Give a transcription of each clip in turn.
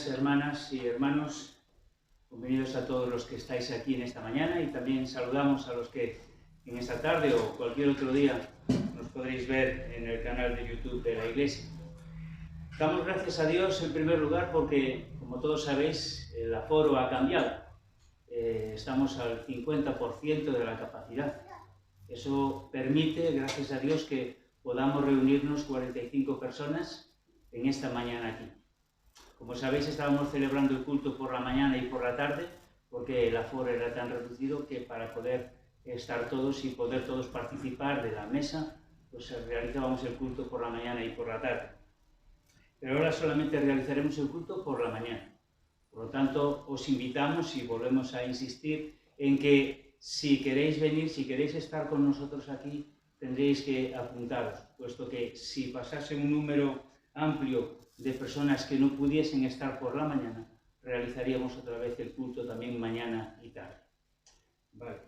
Hermanas y hermanos, bienvenidos a todos los que estáis aquí en esta mañana y también saludamos a los que en esta tarde o cualquier otro día nos podréis ver en el canal de YouTube de la Iglesia. Damos gracias a Dios en primer lugar porque, como todos sabéis, el aforo ha cambiado. Estamos al 50% de la capacidad. Eso permite, gracias a Dios, que podamos reunirnos 45 personas en esta mañana aquí. Como sabéis, estábamos celebrando el culto por la mañana y por la tarde, porque el aforo era tan reducido que para poder estar todos y poder todos participar de la mesa, pues realizábamos el culto por la mañana y por la tarde. Pero ahora solamente realizaremos el culto por la mañana. Por lo tanto, os invitamos y volvemos a insistir en que si queréis venir, si queréis estar con nosotros aquí, tendréis que apuntaros, puesto que si pasase un número amplio de personas que no pudiesen estar por la mañana, realizaríamos otra vez el culto también mañana y tarde. Vale.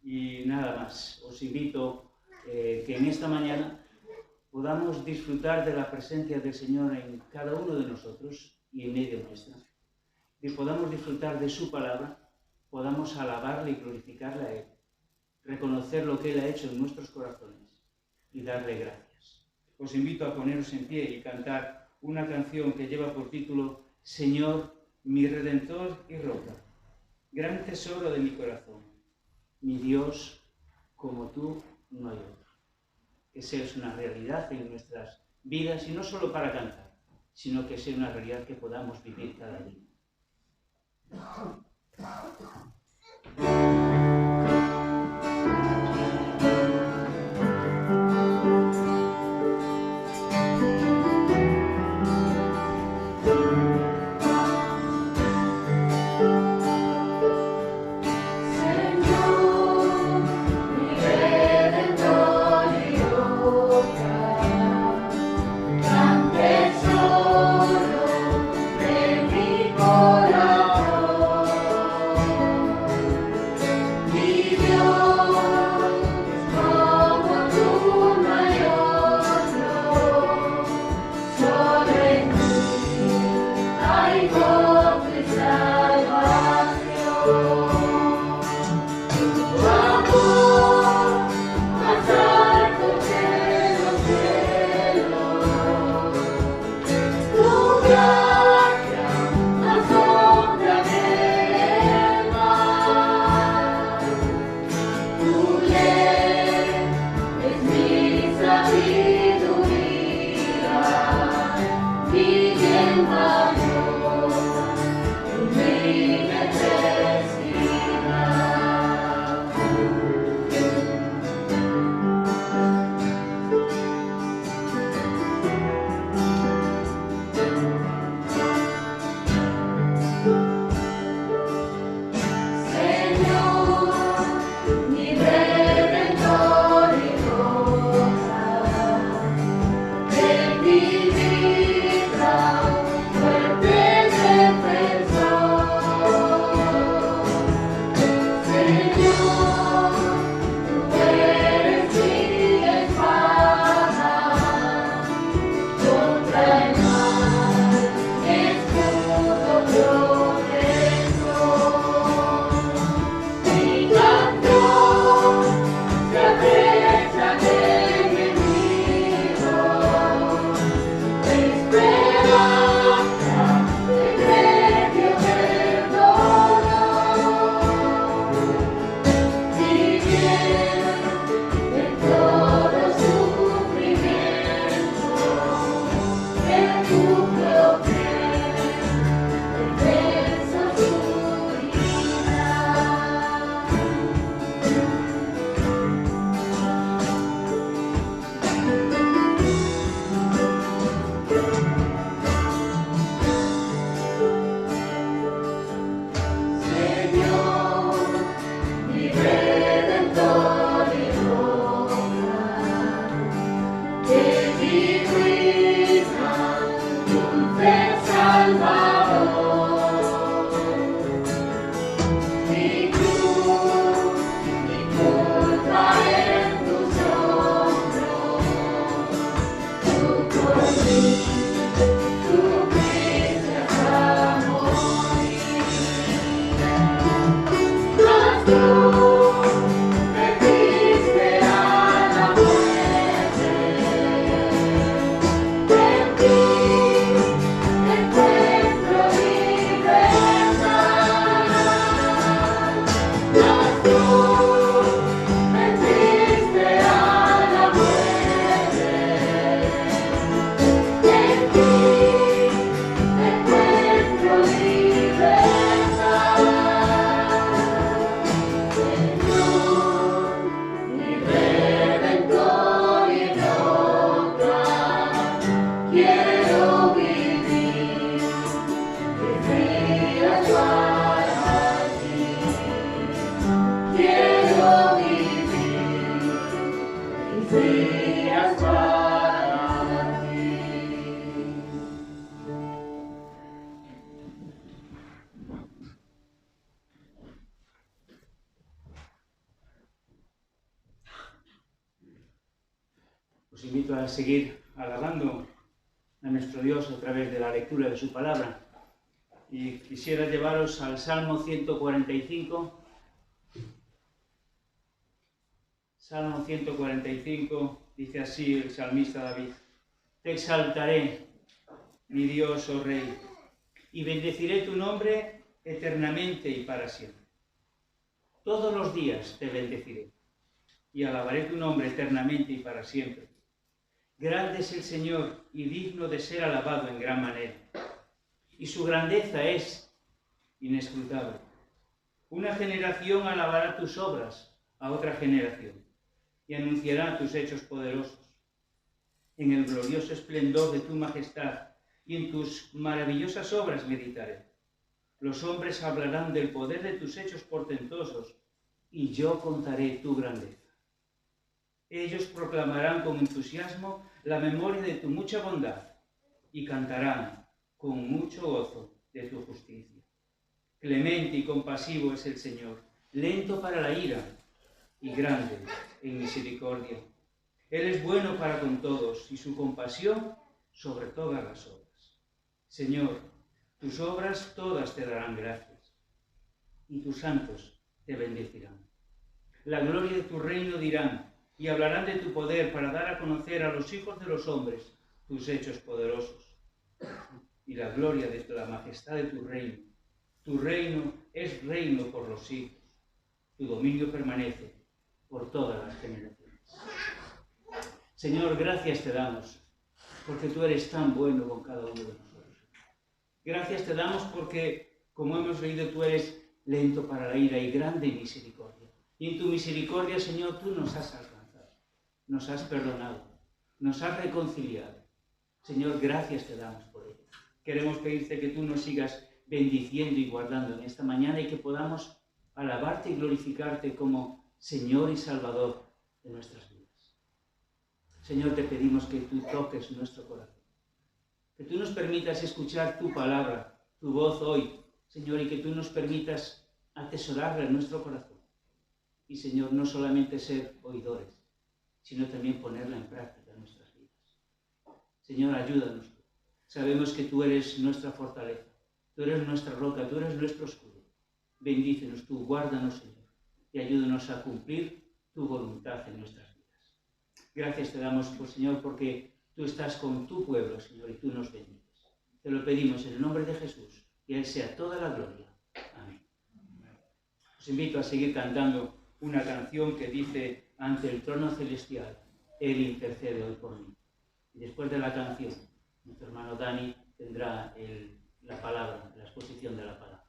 Y nada más, os invito que en esta mañana podamos disfrutar de la presencia del Señor en cada uno de nosotros y en medio nuestra. Y podamos disfrutar de su palabra, podamos alabarle y glorificarle a Él, reconocer lo que Él ha hecho en nuestros corazones y darle gracias. Os invito a poneros en pie y cantar una canción que lleva por título Señor, mi Redentor y Roca, gran tesoro de mi corazón, mi Dios, como tú no hay otro. Que sea una realidad en nuestras vidas y no solo para cantar, sino que sea una realidad que podamos vivir cada día. Well, invito a seguir alabando a nuestro Dios a través de la lectura de su palabra. Y quisiera llevaros al Salmo 145. Salmo 145, dice así el salmista David: Te exaltaré, mi Dios, oh Rey, y bendeciré tu nombre eternamente y para siempre. Todos los días te bendeciré y alabaré tu nombre eternamente y para siempre. Grande es el Señor y digno de ser alabado en gran manera, y su grandeza es inescrutable. Una generación alabará tus obras a otra generación y anunciará tus hechos poderosos. En el glorioso esplendor de tu majestad y en tus maravillosas obras meditaré. Los hombres hablarán del poder de tus hechos portentosos y yo contaré tu grandeza. Ellos proclamarán con entusiasmo la memoria de tu mucha bondad y cantarán con mucho gozo de tu justicia. Clemente y compasivo es el Señor, lento para la ira y grande en misericordia. Él es bueno para con todos y su compasión sobre todas las obras. Señor, tus obras todas te darán gracias y tus santos te bendecirán. La gloria de tu reino dirán y hablarán de tu poder para dar a conocer a los hijos de los hombres tus hechos poderosos y la gloria de la majestad de tu reino. Tu reino es reino por los siglos. Tu dominio permanece por todas las generaciones. Señor, gracias te damos porque tú eres tan bueno con cada uno de nosotros. Gracias te damos porque, como hemos leído, tú eres lento para la ira y grande en misericordia. Y en tu misericordia, Señor, tú nos has alcanzado, nos has perdonado, nos has reconciliado. Señor, gracias te damos por ello. Queremos pedirte que tú nos sigas bendiciendo y guardando en esta mañana y que podamos alabarte y glorificarte como Señor y Salvador de nuestras vidas. Señor, te pedimos que tú toques nuestro corazón, que tú nos permitas escuchar tu palabra, tu voz hoy, Señor, y que tú nos permitas atesorarla en nuestro corazón. Y, Señor, no solamente ser oidores, sino también ponerla en práctica en nuestras vidas. Señor, ayúdanos. Sabemos que tú eres nuestra fortaleza, tú eres nuestra roca, tú eres nuestro escudo. Bendícenos tú, guárdanos, Señor, y ayúdanos a cumplir tu voluntad en nuestras vidas. Gracias te damos, Señor, porque tú estás con tu pueblo, Señor, y tú nos bendices. Te lo pedimos en el nombre de Jesús, y a Él sea toda la gloria. Amén. Os invito a seguir cantando una canción que dice: ante el trono celestial, Él intercede hoy por mí. Y después de la canción, nuestro hermano Dani tendrá la palabra, la exposición de la palabra.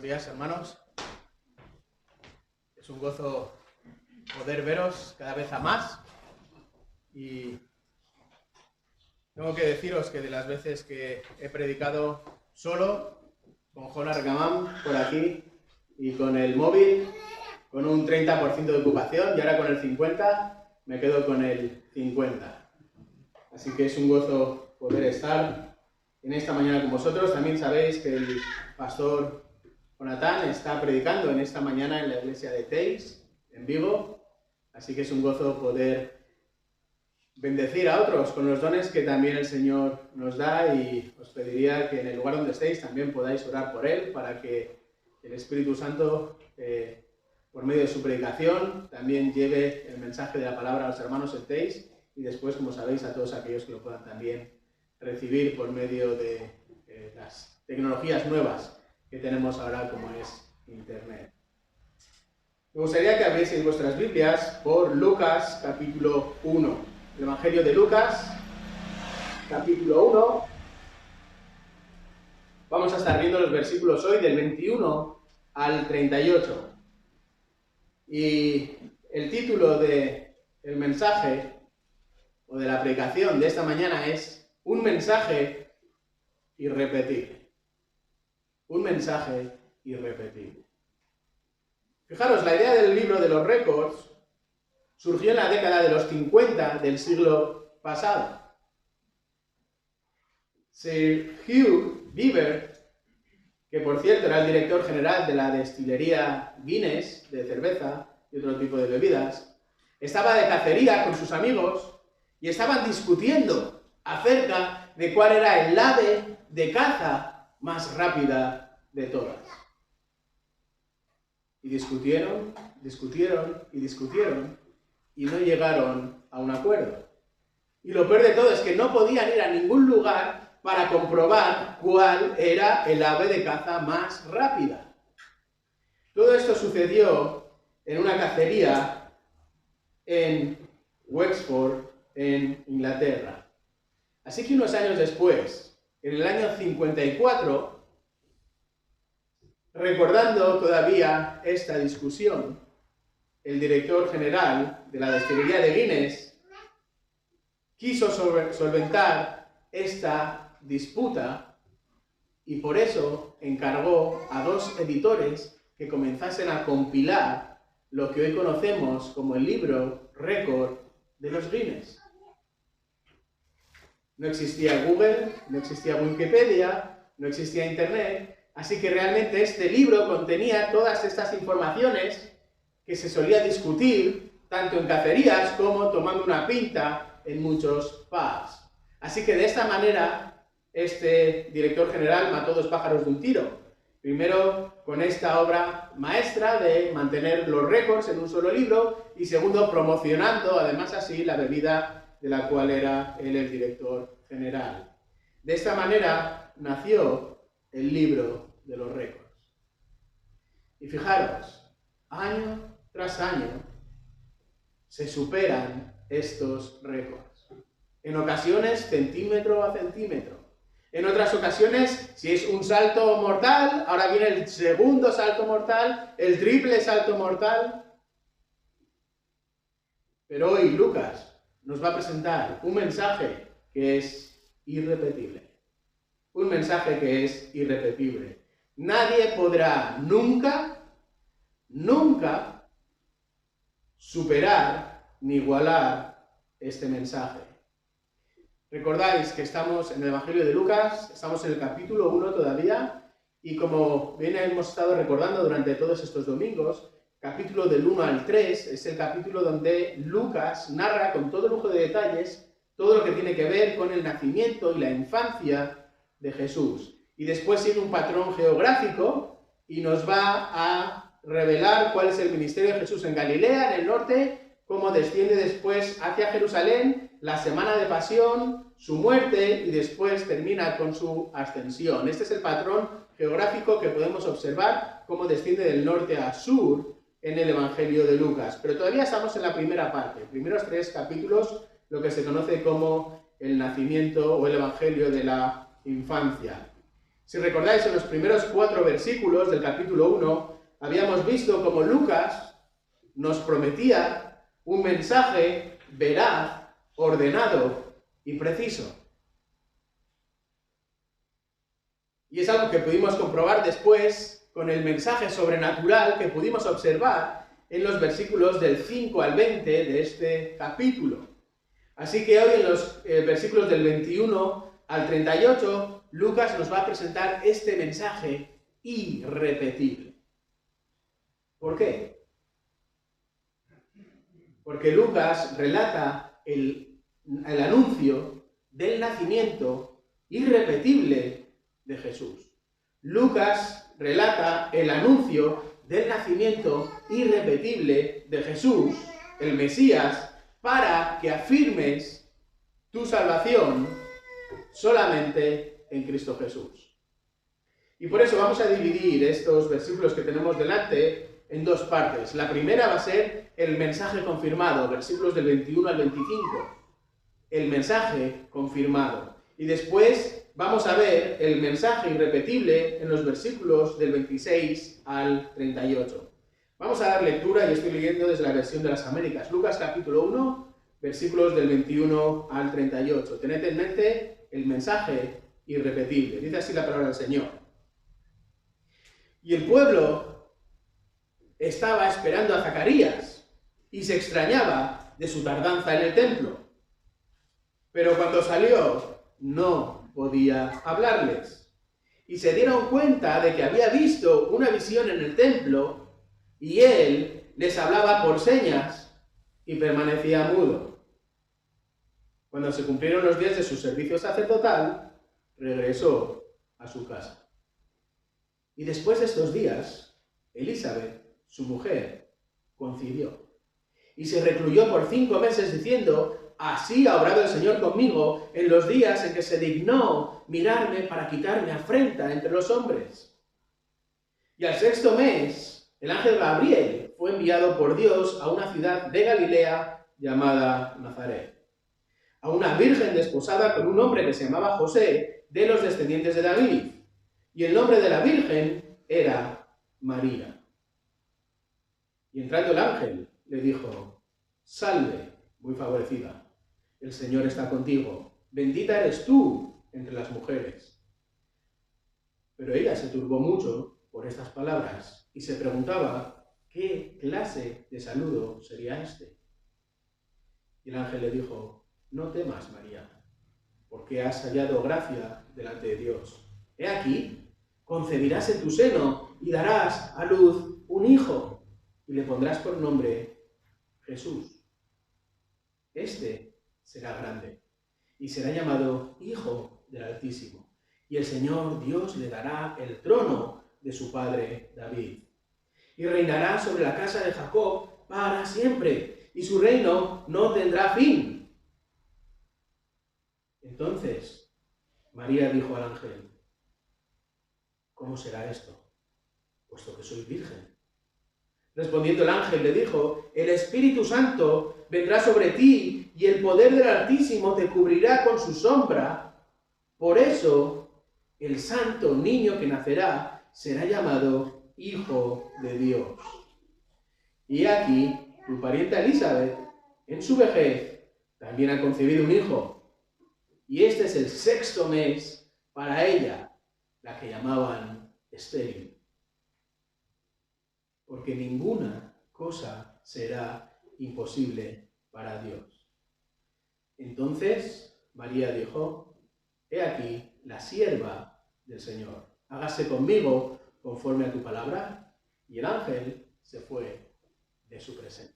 días, hermanos. Es un gozo poder veros cada vez a más. Y tengo que deciros que de las veces que he predicado solo, con Jonas Gamam por aquí y con el móvil, con un 30% de ocupación, y ahora con el 50%, me quedo con el 50%. Así que es un gozo poder estar en esta mañana con vosotros. También sabéis que el pastor Jonathan está predicando en esta mañana en la iglesia de Teis, en Vigo. Así que es un gozo poder bendecir a otros con los dones que también el Señor nos da, y os pediría que en el lugar donde estéis también podáis orar por él, para que el Espíritu Santo, por medio de su predicación, también lleve el mensaje de la palabra a los hermanos en Teis, y después, como sabéis, a todos aquellos que lo puedan también recibir por medio de las tecnologías nuevas que tenemos ahora, como es Internet. Me gustaría que abrieseis vuestras Biblias por Lucas capítulo 1. El Evangelio de Lucas, capítulo 1. Vamos a estar viendo los versículos hoy del 21 al 38. Y el título del mensaje, o de la predicación de esta mañana, es un mensaje irrepetible. Un mensaje irrepetible. Fijaros, la idea del libro de los récords surgió en la década de los 50 del siglo pasado. Sir Hugh Beaver, que por cierto era el director general de la destilería Guinness, de cerveza y otro tipo de bebidas, estaba de cacería con sus amigos y estaban discutiendo acerca de cuál era el ave de caza más rápida de todas. Y discutieron, y no llegaron a un acuerdo. Y lo peor de todo es que no podían ir a ningún lugar para comprobar cuál era el ave de caza más rápida. Todo esto sucedió en una cacería en Wexford, en Inglaterra. Así que unos años después, en el año 54, recordando todavía esta discusión, el director general de la destilería de Guinness quiso solventar esta disputa, y por eso encargó a dos editores que comenzasen a compilar lo que hoy conocemos como el libro récord de los Guinness. No existía Google, no existía Wikipedia, no existía Internet, así que realmente este libro contenía todas estas informaciones que se solía discutir tanto en cacerías como tomando una pinta en muchos pubs. Así que de esta manera este director general mató dos pájaros de un tiro. Primero, con esta obra maestra de mantener los récords en un solo libro, y segundo, promocionando además así la bebida de la cual era él el director general. De esta manera nació el libro de los récords. Y fijaros, año tras año se superan estos récords. En ocasiones centímetro a centímetro. En otras ocasiones, si es un salto mortal, ahora viene el segundo salto mortal, el triple salto mortal. Pero hoy Lucas nos va a presentar un mensaje que es irrepetible. Un mensaje que es irrepetible. Nadie podrá nunca superar ni igualar este mensaje. Recordáis que estamos en el Evangelio de Lucas, estamos en el capítulo 1 todavía, y como bien hemos estado recordando durante todos estos domingos, capítulo del 1 al 3 es el capítulo donde Lucas narra con todo lujo de detalles todo lo que tiene que ver con el nacimiento y la infancia de Jesús. Y después sigue un patrón geográfico y nos va a revelar cuál es el ministerio de Jesús en Galilea, en el norte, cómo desciende después hacia Jerusalén, la semana de pasión, su muerte, y después termina con su ascensión. Este es el patrón geográfico que podemos observar, cómo desciende del norte a sur en el Evangelio de Lucas. Pero todavía estamos en la primera parte, primeros 3 capítulos, lo que se conoce como el nacimiento o el Evangelio de la infancia. Si recordáis, en los primeros 4 versículos del capítulo 1, habíamos visto cómo Lucas nos prometía un mensaje veraz, ordenado y preciso. Y es algo que pudimos comprobar después con el mensaje sobrenatural que pudimos observar en los versículos del 5 al 20 de este capítulo. Así que hoy en los versículos del 21 al 38, Lucas nos va a presentar este mensaje irrepetible. ¿Por qué? Porque Lucas relata el anuncio del nacimiento irrepetible de Jesús. Lucas relata el anuncio del nacimiento irrepetible de Jesús, el Mesías, para que afirmes tu salvación solamente en Cristo Jesús. Y por eso vamos a dividir estos versículos que tenemos delante en 2 partes. La primera va a ser el mensaje confirmado, versículos del 21 al 25. El mensaje confirmado. Y después vamos a ver el mensaje irrepetible en los versículos del 26 al 38. Vamos a dar lectura, y estoy leyendo desde la versión de las Américas. Lucas capítulo 1, versículos del 21 al 38. Tened en mente el mensaje irrepetible. Dice así la palabra del Señor. Y el pueblo estaba esperando a Zacarías y se extrañaba de su tardanza en el templo. Pero cuando salió, no podía hablarles. Y se dieron cuenta de que había visto una visión en el templo, y él les hablaba por señas y permanecía mudo. Cuando se cumplieron los días de su servicio sacerdotal, regresó a su casa. Y después de estos días, Elizabeth, su mujer, concibió. Y se recluyó por 5 meses diciendo: así ha obrado el Señor conmigo en los días en que se dignó mirarme para quitarme afrenta entre los hombres. Y al 6º mes, el ángel Gabriel fue enviado por Dios a una ciudad de Galilea llamada Nazaret, a una virgen desposada con un hombre que se llamaba José, de los descendientes de David. Y el nombre de la virgen era María. Y entrando el ángel, le dijo: salve, muy favorecida, el Señor está contigo, bendita eres tú entre las mujeres. Pero ella se turbó mucho por estas palabras y se preguntaba qué clase de saludo sería este. Y el ángel le dijo: no temas, María, porque has hallado gracia delante de Dios. He aquí, concebirás en tu seno y darás a luz un hijo, y le pondrás por nombre Jesús. Este será grande y será llamado Hijo del Altísimo, y el Señor Dios le dará el trono de su padre David, y reinará sobre la casa de Jacob para siempre, y su reino no tendrá fin. Entonces María dijo al ángel: ¿cómo será esto, puesto que soy virgen? Respondiendo el ángel le dijo: el Espíritu Santo vendrá sobre ti, y el poder del Altísimo te cubrirá con su sombra. Por eso el santo niño que nacerá será llamado Hijo de Dios. Y aquí, tu parienta Elizabeth, en su vejez, también ha concebido un hijo. Y este es el 6º mes para ella, la que llamaban estéril. Porque ninguna cosa será imposible para Dios. Entonces María dijo: he aquí la sierva del Señor, hágase conmigo conforme a tu palabra. Y el ángel se fue de su presencia.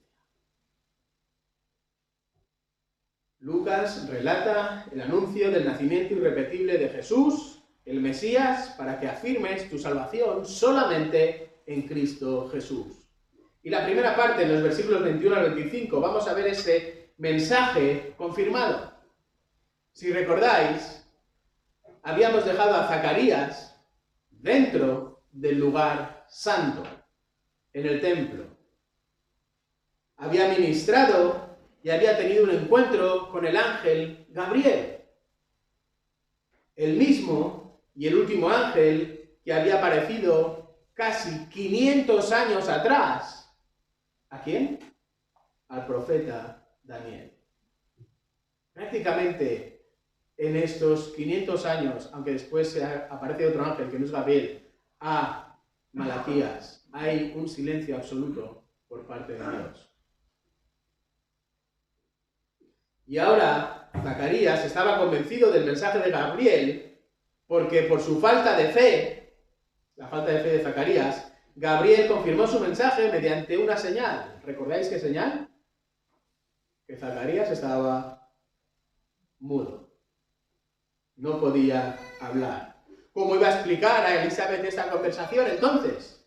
Lucas relata el anuncio del nacimiento irrepetible de Jesús, el Mesías, para que afirmes tu salvación solamente en Cristo Jesús. Y la primera parte, en los versículos 21 al 25, vamos a ver este mensaje confirmado. Si recordáis, habíamos dejado a Zacarías dentro del lugar santo, en el templo. Había ministrado y había tenido un encuentro con el ángel Gabriel. El mismo y el último ángel que había aparecido casi 500 años atrás. ¿A quién? Al profeta Daniel. Prácticamente en estos 500 años, aunque después aparece otro ángel que no es Gabriel, a Malaquías, hay un silencio absoluto por parte de Dios. Y ahora Zacarías estaba convencido del mensaje de Gabriel, porque por su falta de fe, la falta de fe de Zacarías, Gabriel confirmó su mensaje mediante una señal. ¿Recordáis qué señal? Que Zacarías estaba mudo. No podía hablar. ¿Cómo iba a explicar a Elizabeth esta conversación entonces?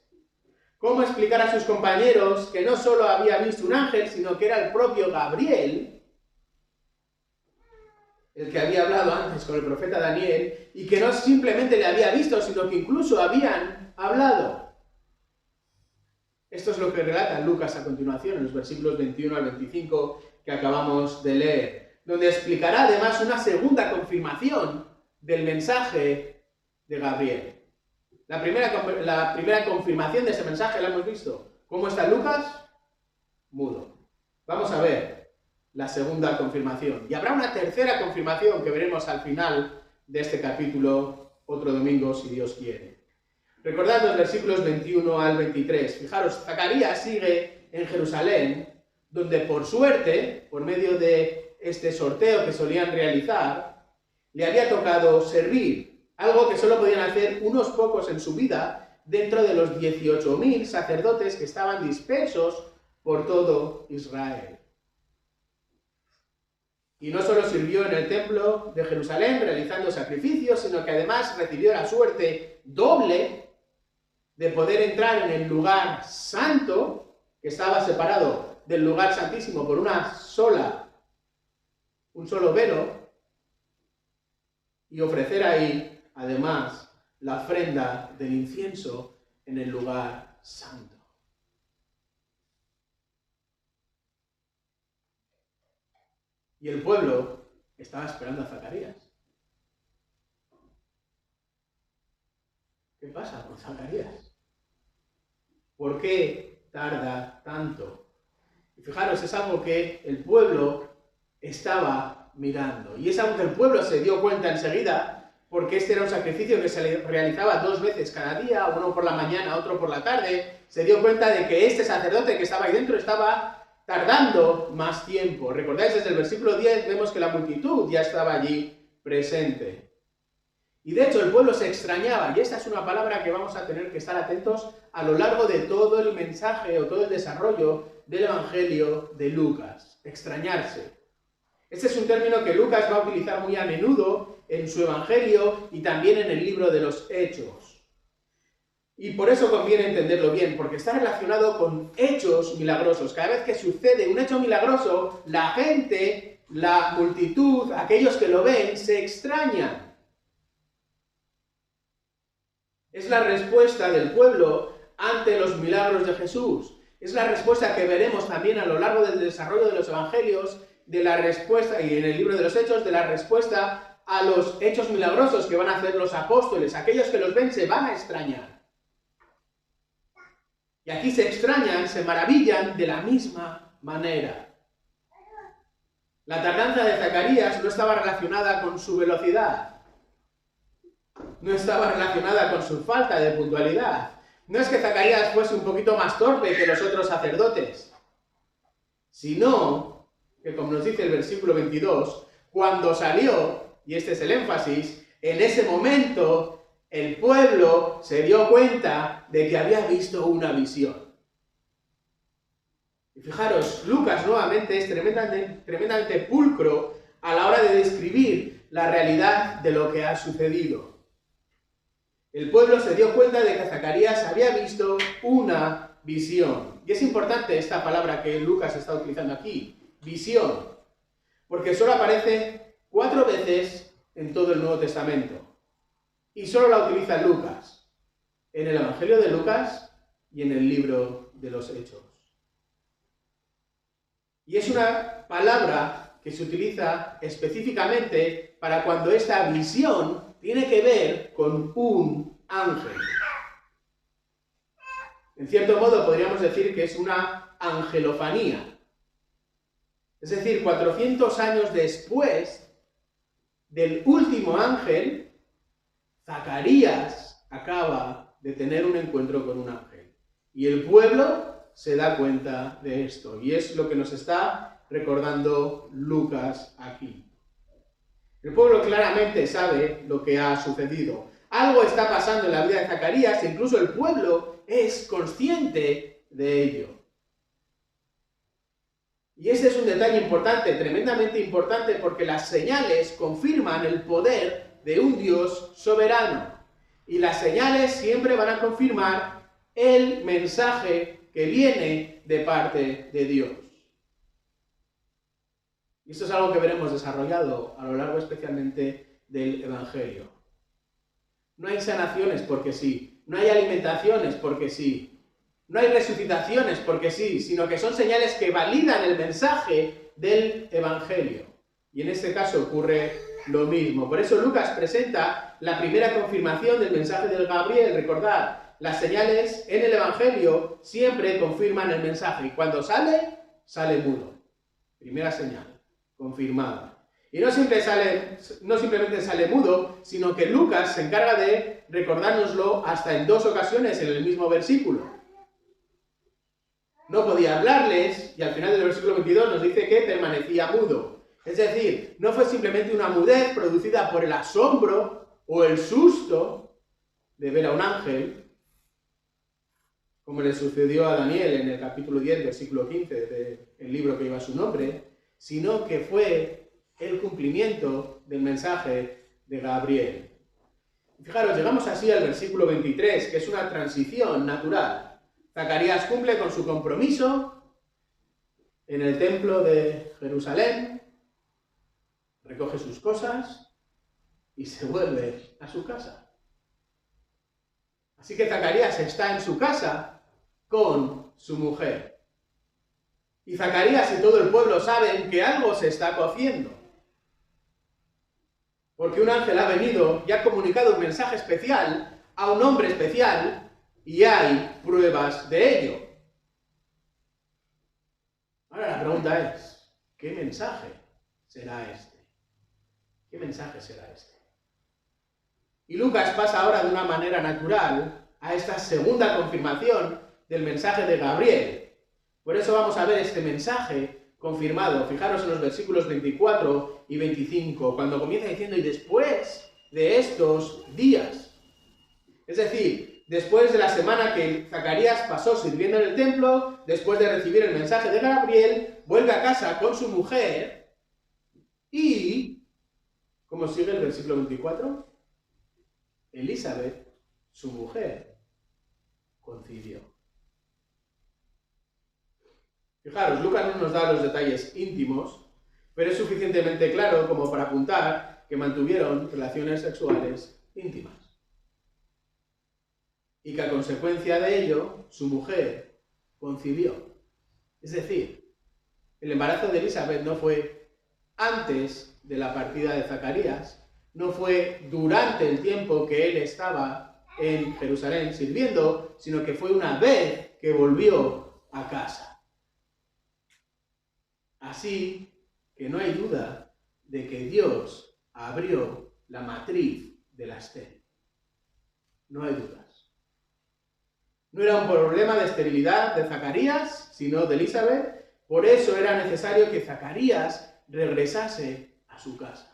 ¿Cómo explicar a sus compañeros que no solo había visto un ángel, sino que era el propio Gabriel, el que había hablado antes con el profeta Daniel, y que no simplemente le había visto, sino que incluso habían hablado? Esto es lo que relata Lucas a continuación, en los versículos 21 al 25 que acabamos de leer, donde explicará además una segunda confirmación del mensaje de Gabriel. La primera confirmación de ese mensaje la hemos visto. ¿Cómo está Lucas? Mudo. Vamos a ver la segunda confirmación. Y habrá una tercera confirmación que veremos al final de este capítulo, otro domingo, si Dios quiere. Recordad los versículos 21 al 23. Fijaros, Zacarías sigue en Jerusalén, donde por suerte, por medio de este sorteo que solían realizar, le había tocado servir, algo que solo podían hacer unos pocos en su vida, dentro de los 18.000 sacerdotes que estaban dispersos por todo Israel. Y no solo sirvió en el templo de Jerusalén realizando sacrificios, sino que además recibió la suerte doble de poder entrar en el lugar santo, que estaba separado del lugar santísimo por un solo velo, y ofrecer ahí, además, la ofrenda del incienso en el lugar santo. Y el pueblo estaba esperando a Zacarías. ¿Qué pasa con Zacarías? ¿Por qué tarda tanto? Y fijaros, es algo que el pueblo estaba mirando. Y es algo que el pueblo se dio cuenta enseguida, porque este era un sacrificio que se realizaba 2 veces cada día, uno por la mañana, otro por la tarde. Se dio cuenta de que este sacerdote que estaba ahí dentro estaba tardando más tiempo. ¿Recordáis? Desde el versículo 10 vemos que la multitud ya estaba allí presente. Y de hecho el pueblo se extrañaba, y esta es una palabra que vamos a tener que estar atentos a lo largo de todo el mensaje o todo el desarrollo del Evangelio de Lucas. Extrañarse. Este es un término que Lucas va a utilizar muy a menudo en su Evangelio y también en el libro de los Hechos. Y por eso conviene entenderlo bien, porque está relacionado con hechos milagrosos. Cada vez que sucede un hecho milagroso, la gente, la multitud, aquellos que lo ven, se extrañan. Es la respuesta del pueblo ante los milagros de Jesús. Es la respuesta que veremos también a lo largo del desarrollo de los evangelios, de la respuesta, y en el libro de los Hechos, de la respuesta a los hechos milagrosos que van a hacer los apóstoles. Aquellos que los ven se van a extrañar. Y aquí se extrañan, se maravillan de la misma manera. La tardanza de Zacarías no estaba relacionada con su velocidad. No estaba relacionada con su falta de puntualidad. No es que Zacarías fuese un poquito más torpe que los otros sacerdotes, sino que, como nos dice el versículo 22, cuando salió, y este es el énfasis, en ese momento el pueblo se dio cuenta de que había visto una visión. Y fijaros, Lucas nuevamente es tremendamente pulcro a la hora de describir la realidad de lo que ha sucedido. El pueblo se dio cuenta de que Zacarías había visto una visión. Y es importante esta palabra que Lucas está utilizando aquí, visión, porque solo aparece 4 veces en todo el Nuevo Testamento. Y solo la utiliza Lucas, en el Evangelio de Lucas y en el libro de los Hechos. Y es una palabra que se utiliza específicamente para cuando esta visión tiene que ver con un ángel. En cierto modo podríamos decir que es una angelofanía. Es decir, 400 años después del último ángel, Zacarías acaba de tener un encuentro con un ángel. Y el pueblo se da cuenta de esto. Y es lo que nos está recordando Lucas aquí. El pueblo claramente sabe lo que ha sucedido. Algo está pasando en la vida de Zacarías e incluso el pueblo es consciente de ello. Y ese es un detalle importante, tremendamente importante, porque las señales confirman el poder de un Dios soberano. Y las señales siempre van a confirmar el mensaje que viene de parte de Dios. Y esto es algo que veremos desarrollado a lo largo especialmente del Evangelio. No hay sanaciones porque sí, no hay alimentaciones porque sí, no hay resucitaciones porque sí, sino que son señales que validan el mensaje del Evangelio. Y en este caso ocurre lo mismo. Por eso Lucas presenta la primera confirmación del mensaje del Gabriel. Recordad, las señales en el Evangelio siempre confirman el mensaje. Y cuando sale, sale mudo. Primera señal, confirmada. Y no simplemente sale mudo, sino que Lucas se encarga de recordárnoslo hasta en 2 ocasiones en el mismo versículo. No podía hablarles, y al final del versículo 22 nos dice que permanecía mudo. Es decir, no fue simplemente una mudez producida por el asombro o el susto de ver a un ángel, como le sucedió a Daniel en el capítulo 10, versículo 15 del libro que lleva su nombre, sino que fue el cumplimiento del mensaje de Gabriel. Fijaros, llegamos así al versículo 23, que es una transición natural. Zacarías cumple con su compromiso en el templo de Jerusalén, recoge sus cosas y se vuelve a su casa. Así que Zacarías está en su casa con su mujer. Y Zacarías y todo el pueblo saben que algo se está cociendo. Porque un ángel ha venido y ha comunicado un mensaje especial a un hombre especial y hay pruebas de ello. Ahora la pregunta es, ¿qué mensaje será este? ¿Qué mensaje será este? Y Lucas pasa ahora de una manera natural a esta segunda confirmación del mensaje de Gabriel. Por eso vamos a ver este mensaje confirmado. Fijaros en los versículos 24 y 25, cuando comienza diciendo, y después de estos días. Es decir, después de la semana que Zacarías pasó sirviendo en el templo, después de recibir el mensaje de Gabriel, vuelve a casa con su mujer y, ¿cómo sigue el versículo 24? Elizabeth, su mujer, concibió. Fijaros, Lucas no nos da los detalles íntimos, pero es suficientemente claro como para apuntar que mantuvieron relaciones sexuales íntimas. Y que a consecuencia de ello, su mujer concibió. Es decir, el embarazo de Elizabeth no fue antes de la partida de Zacarías, no fue durante el tiempo que él estaba en Jerusalén sirviendo, sino que fue una vez que volvió a casa. Así que no hay duda de que Dios abrió la matriz de la estéril. No hay dudas. No era un problema de esterilidad de Zacarías, sino de Elizabeth. Por eso era necesario que Zacarías regresase a su casa.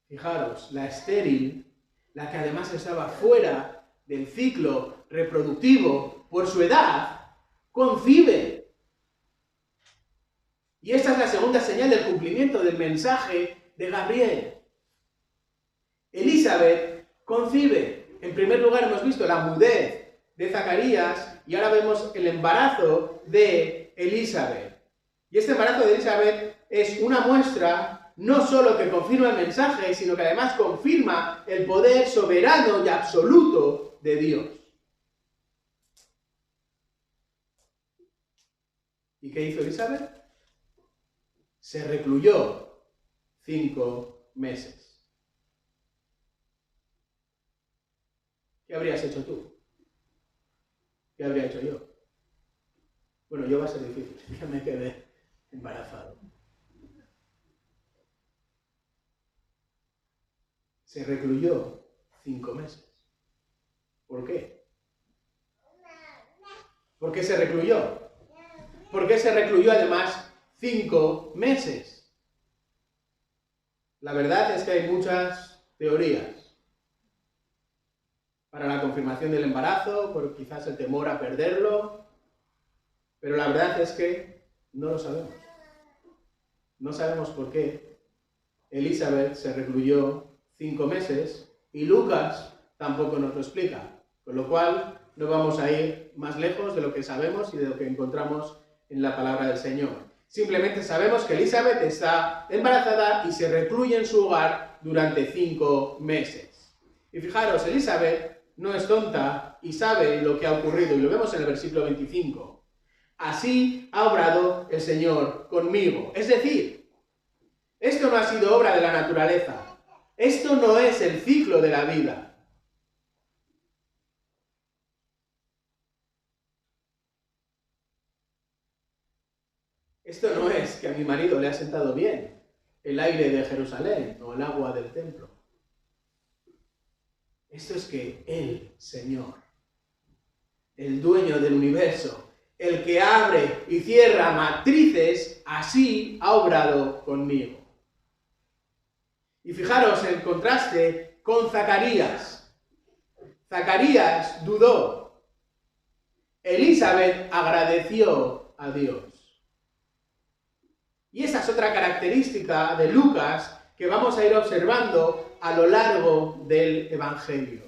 Fijaros, la estéril, la que además estaba fuera del ciclo reproductivo por su edad, concibe. Y esta es la segunda señal del cumplimiento del mensaje de Gabriel. Elizabeth concibe. En primer lugar hemos visto la mudez de Zacarías y ahora vemos el embarazo de Elizabeth. Y este embarazo de Elizabeth es una muestra no solo que confirma el mensaje, sino que además confirma el poder soberano y absoluto de Dios. ¿Y qué hizo Elizabeth? Se recluyó 5 meses. ¿qué habrías hecho tú? ¿Qué habría hecho yo? Bueno, yo va a ser difícil, que me quedé embarazado. Se recluyó 5 meses. ¿Por qué? ¿Por qué se recluyó? ¿Por qué se recluyó además 5 meses? La verdad es que hay muchas teorías. Para la confirmación del embarazo, por quizás el temor a perderlo, pero la verdad es que no lo sabemos. No sabemos por qué Elizabeth se recluyó 5 meses y Lucas tampoco nos lo explica, con lo cual no vamos a ir más lejos de lo que sabemos y de lo que encontramos en la palabra del Señor. Simplemente sabemos que Elizabeth está embarazada y se recluye en su hogar durante 5 meses. Y fijaros, Elizabeth no es tonta y sabe lo que ha ocurrido, y lo vemos en el versículo 25. Así ha obrado el Señor conmigo. Es decir, esto no ha sido obra de la naturaleza. Esto no es el ciclo de la vida. Esto no es que a mi marido le ha sentado bien el aire de Jerusalén o el agua del templo. Esto es que el Señor, el dueño del universo, el que abre y cierra matrices, así ha obrado conmigo. Y fijaros el contraste con Zacarías. Zacarías dudó. Elizabeth agradeció a Dios. Y esa es otra característica de Lucas que vamos a ir observando a lo largo del Evangelio.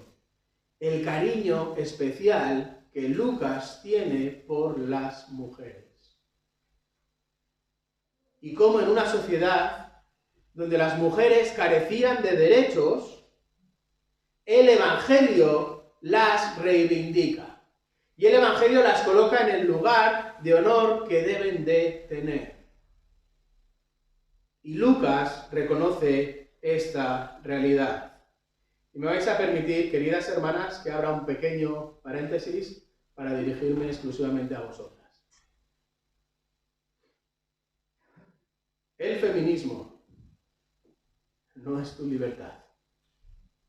El cariño especial que Lucas tiene por las mujeres. Y cómo en una sociedad donde las mujeres carecían de derechos, el Evangelio las reivindica. Y el Evangelio las coloca en el lugar de honor que deben de tener. Y Lucas reconoce esta realidad. Y me vais a permitir, queridas hermanas, que abra un pequeño paréntesis para dirigirme exclusivamente a vosotras. El feminismo no es tu libertad,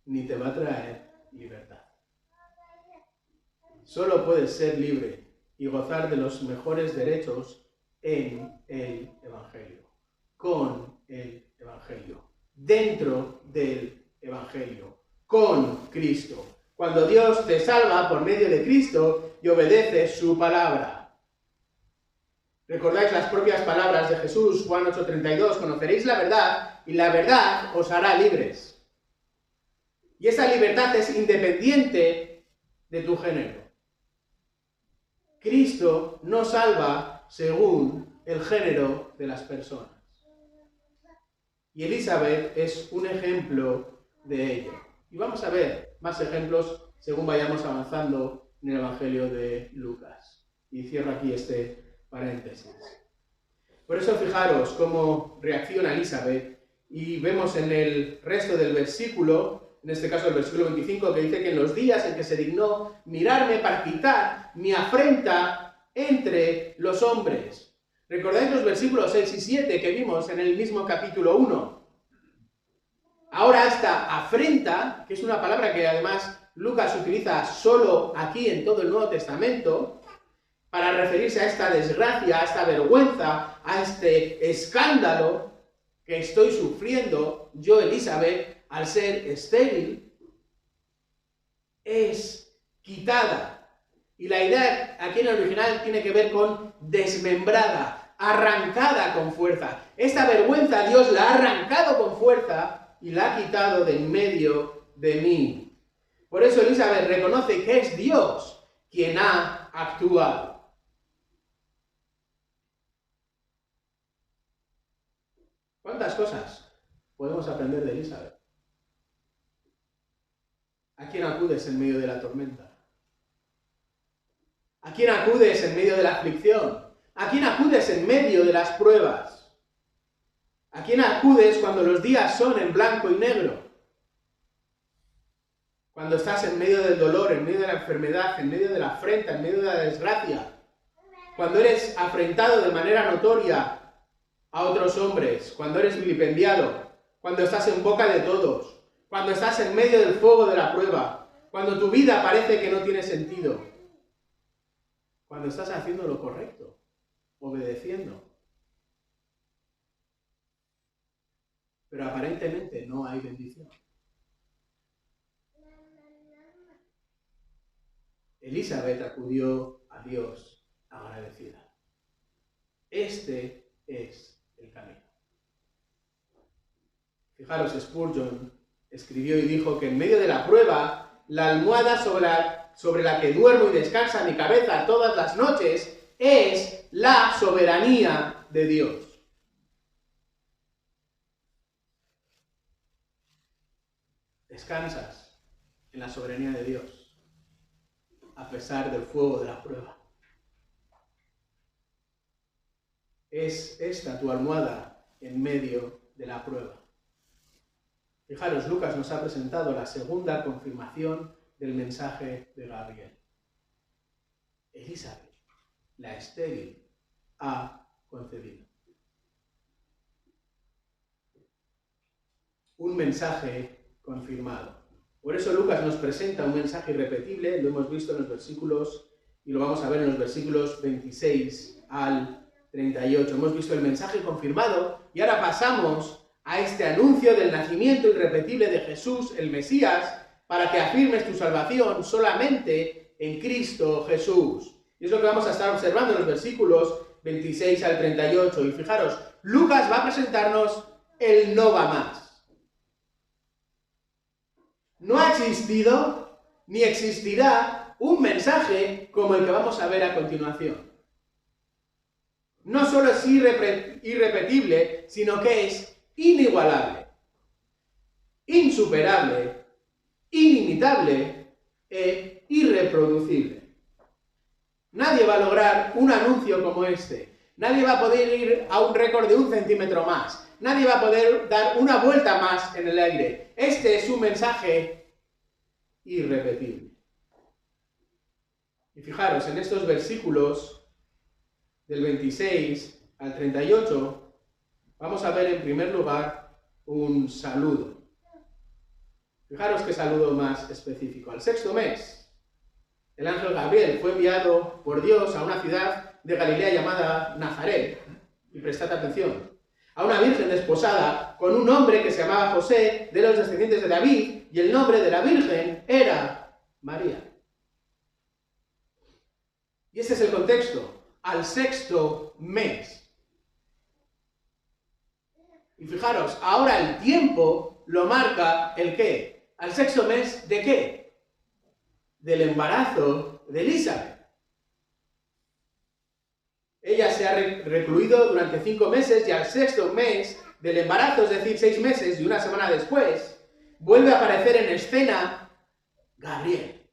ni te va a traer libertad. Solo puedes ser libre y gozar de los mejores derechos en el Evangelio, con el Evangelio, dentro del Evangelio, con Cristo. Cuando Dios te salva por medio de Cristo y obedeces su palabra. ¿Recordáis las propias palabras de Jesús, Juan 8:32? Conoceréis la verdad y la verdad os hará libres. Y esa libertad es independiente de tu género. Cristo no salva según el género de las personas. Y Elizabeth es un ejemplo de ello. Y vamos a ver más ejemplos según vayamos avanzando en el Evangelio de Lucas. Y cierro aquí este paréntesis. Por eso fijaros cómo reacciona Elizabeth y vemos en el resto del versículo, en este caso el versículo 25, que dice que en los días en que se dignó mirarme para quitar mi afrenta entre los hombres. ¿Recordáis los versículos 6 y 7 que vimos en el mismo capítulo 1? Ahora esta afrenta, que es una palabra que además Lucas utiliza solo aquí en todo el Nuevo Testamento, para referirse a esta desgracia, a esta vergüenza, a este escándalo que estoy sufriendo yo, Elizabeth, al ser estéril, es quitada. Y la idea aquí en el original tiene que ver con desmembrada, arrancada con fuerza. Esta vergüenza Dios la ha arrancado con fuerza y la ha quitado de en medio de mí. Por eso Elizabeth reconoce que es Dios quien ha actuado. ¿Cuántas cosas podemos aprender de Elizabeth? ¿A quién acudes en medio de la tormenta? ¿A quién acudes en medio de la aflicción? ¿A quién acudes en medio de las pruebas? ¿A quién acudes cuando los días son en blanco y negro? cuando estás en medio del dolor, en medio de la enfermedad, en medio de la afrenta, en medio de la desgracia, cuando eres afrentado de manera notoria a otros hombres, cuando eres vilipendiado, cuando estás en boca de todos, cuando estás en medio del fuego de la prueba, cuando tu vida parece que no tiene sentido, cuando estás haciendo lo correcto, obedeciendo, pero aparentemente no hay bendición. Elizabeth acudió a Dios agradecida. Este es el camino. Fijaros, Spurgeon escribió y dijo que en medio de la prueba, la almohada sobre la que duermo y descansa mi cabeza todas las noches es la soberanía de Dios. Descansas en la soberanía de Dios, a pesar del fuego de la prueba. Es esta tu almohada en medio de la prueba. Fijaros, Lucas nos ha presentado la segunda confirmación del mensaje de Gabriel. Elizabeth, la estéril, ha concebido. Un mensaje confirmado. Por eso Lucas nos presenta un mensaje irrepetible, lo hemos visto en los versículos, y lo vamos a ver en los versículos 26 al 38. Hemos visto el mensaje confirmado, y ahora pasamos a este anuncio del nacimiento irrepetible de Jesús, el Mesías, para que afirmes tu salvación solamente en Cristo Jesús. Y es lo que vamos a estar observando en los versículos 26 al 38. Y fijaros, Lucas va a presentarnos el no va más. No ha existido ni existirá un mensaje como el que vamos a ver a continuación. No solo es irrepetible, sino que es inigualable, insuperable, inimitable e irreproducible. Nadie va a lograr un anuncio como este. Nadie va a poder ir a un récord de 1 centímetro más. Nadie va a poder dar una vuelta más en el aire. Este es un mensaje irrepetible. Y fijaros, en estos versículos del 26 al 38, vamos a ver en primer lugar un saludo. Fijaros qué saludo más específico. Al sexto mes, el ángel Gabriel fue enviado por Dios a una ciudad de Galilea llamada Nazaret. Y prestad atención. A una virgen desposada con un hombre que se llamaba José, de los descendientes de David, y el nombre de la virgen era María. Y este es el contexto. Al sexto mes. Y fijaros, ahora el tiempo lo marca ¿el qué? ¿Al sexto mes de qué? Del embarazo de Elizabeth. Ella se ha recluido durante 5 meses y al sexto mes del embarazo, es decir, 6 meses y una semana después, vuelve a aparecer en escena Gabriel.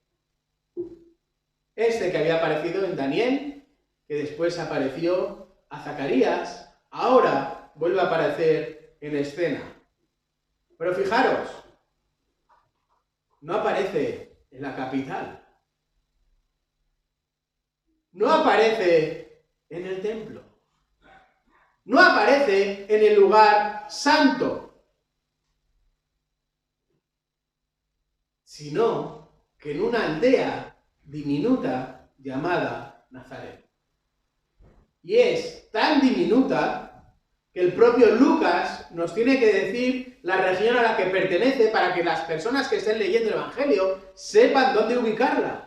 Este que había aparecido en Daniel, que después apareció a Zacarías, ahora vuelve a aparecer en escena. Pero fijaros, no aparece en la capital. No aparece en el templo. No aparece en el lugar santo. Sino que en una aldea diminuta llamada Nazaret. Y es tan diminuta que el propio Lucas nos tiene que decir la región a la que pertenece para que las personas que estén leyendo el Evangelio sepan dónde ubicarla.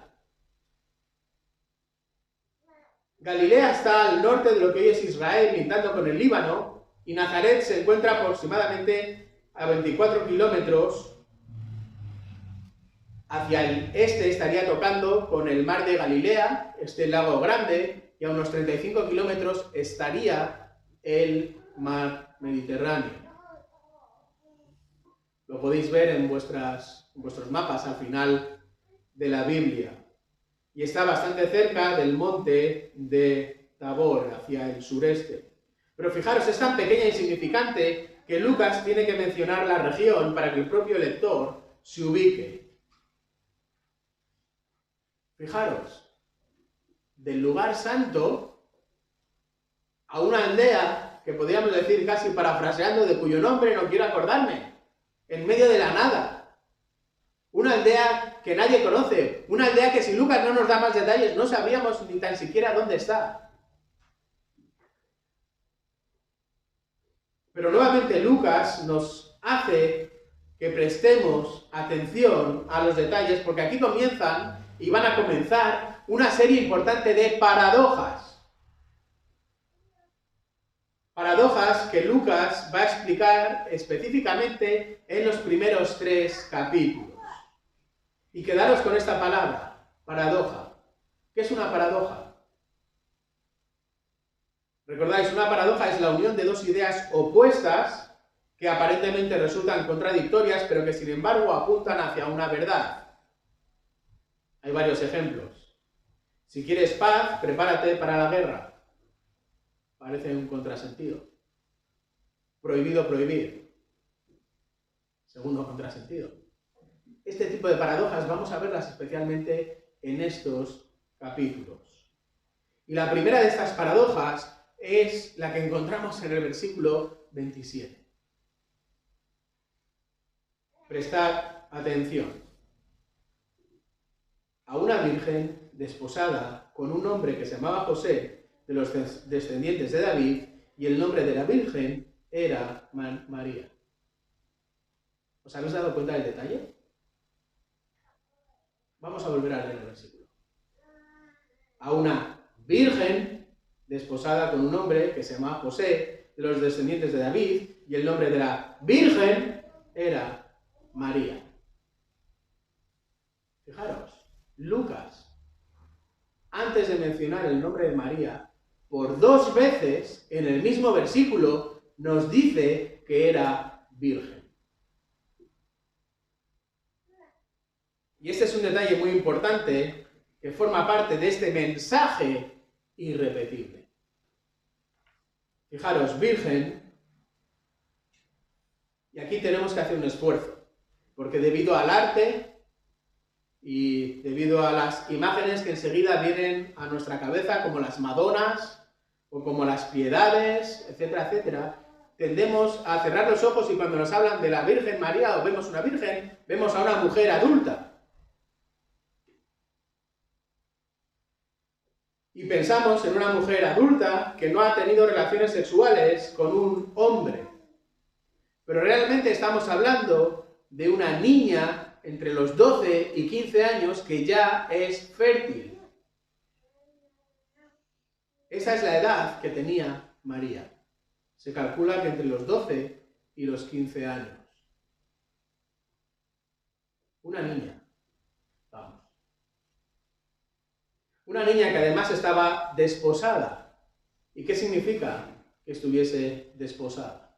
Galilea está al norte de lo que hoy es Israel, lindando con el Líbano, y Nazaret se encuentra aproximadamente a 24 kilómetros. Hacia el este estaría tocando con el mar de Galilea, este lago grande, y a unos 35 kilómetros estaría el mar Mediterráneo. Lo podéis ver en vuestros mapas al final de la Biblia. Y está bastante cerca del monte de Tabor, hacia el sureste. Pero fijaros, es tan pequeña e insignificante que Lucas tiene que mencionar la región para que el propio lector se ubique. Fijaros, del lugar santo a una aldea que podríamos decir casi parafraseando, de cuyo nombre no quiero acordarme, en medio de la nada. Una aldea que nadie conoce, una aldea que si Lucas no nos da más detalles no sabríamos ni tan siquiera dónde está. Pero nuevamente Lucas nos hace que prestemos atención a los detalles, porque aquí comienzan y van a comenzar una serie importante de paradojas. Paradojas que Lucas va a explicar específicamente en los primeros 3 capítulos. Y quedaros con esta palabra, paradoja. ¿Qué es una paradoja? Recordáis, una paradoja es la unión de 2 ideas opuestas que aparentemente resultan contradictorias, pero que sin embargo apuntan hacia una verdad. Hay varios ejemplos. Si quieres paz, prepárate para la guerra. Parece un contrasentido. Prohibido prohibir. Segundo contrasentido. Este tipo de paradojas vamos a verlas especialmente en estos capítulos. Y la primera de estas paradojas es la que encontramos en el versículo 27. Prestad atención. A una virgen desposada con un hombre que se llamaba José, de los descendientes de David, y el nombre de la virgen era María. ¿Os habéis dado cuenta del detalle? Vamos a volver a leer el versículo. A una virgen desposada con un hombre que se llamaba José, de los descendientes de David, y el nombre de la virgen era María. Fijaros, Lucas, antes de mencionar el nombre de María, por 2 veces en el mismo versículo nos dice que era virgen. Y este es un detalle muy importante que forma parte de este mensaje irrepetible. Fijaros, virgen, y aquí tenemos que hacer un esfuerzo, porque debido al arte y debido a las imágenes que enseguida vienen a nuestra cabeza, como las Madonas o como las Piedades, etcétera, etcétera, tendemos a cerrar los ojos y cuando nos hablan de la Virgen María o vemos una virgen, vemos a una mujer adulta. Y pensamos en una mujer adulta que no ha tenido relaciones sexuales con un hombre. Pero realmente estamos hablando de una niña entre los 12 y 15 años que ya es fértil. Esa es la edad que tenía María. Se calcula que entre los 12 y los 15 años. Una niña. Vamos. Una niña que además estaba desposada. ¿Y qué significa que estuviese desposada?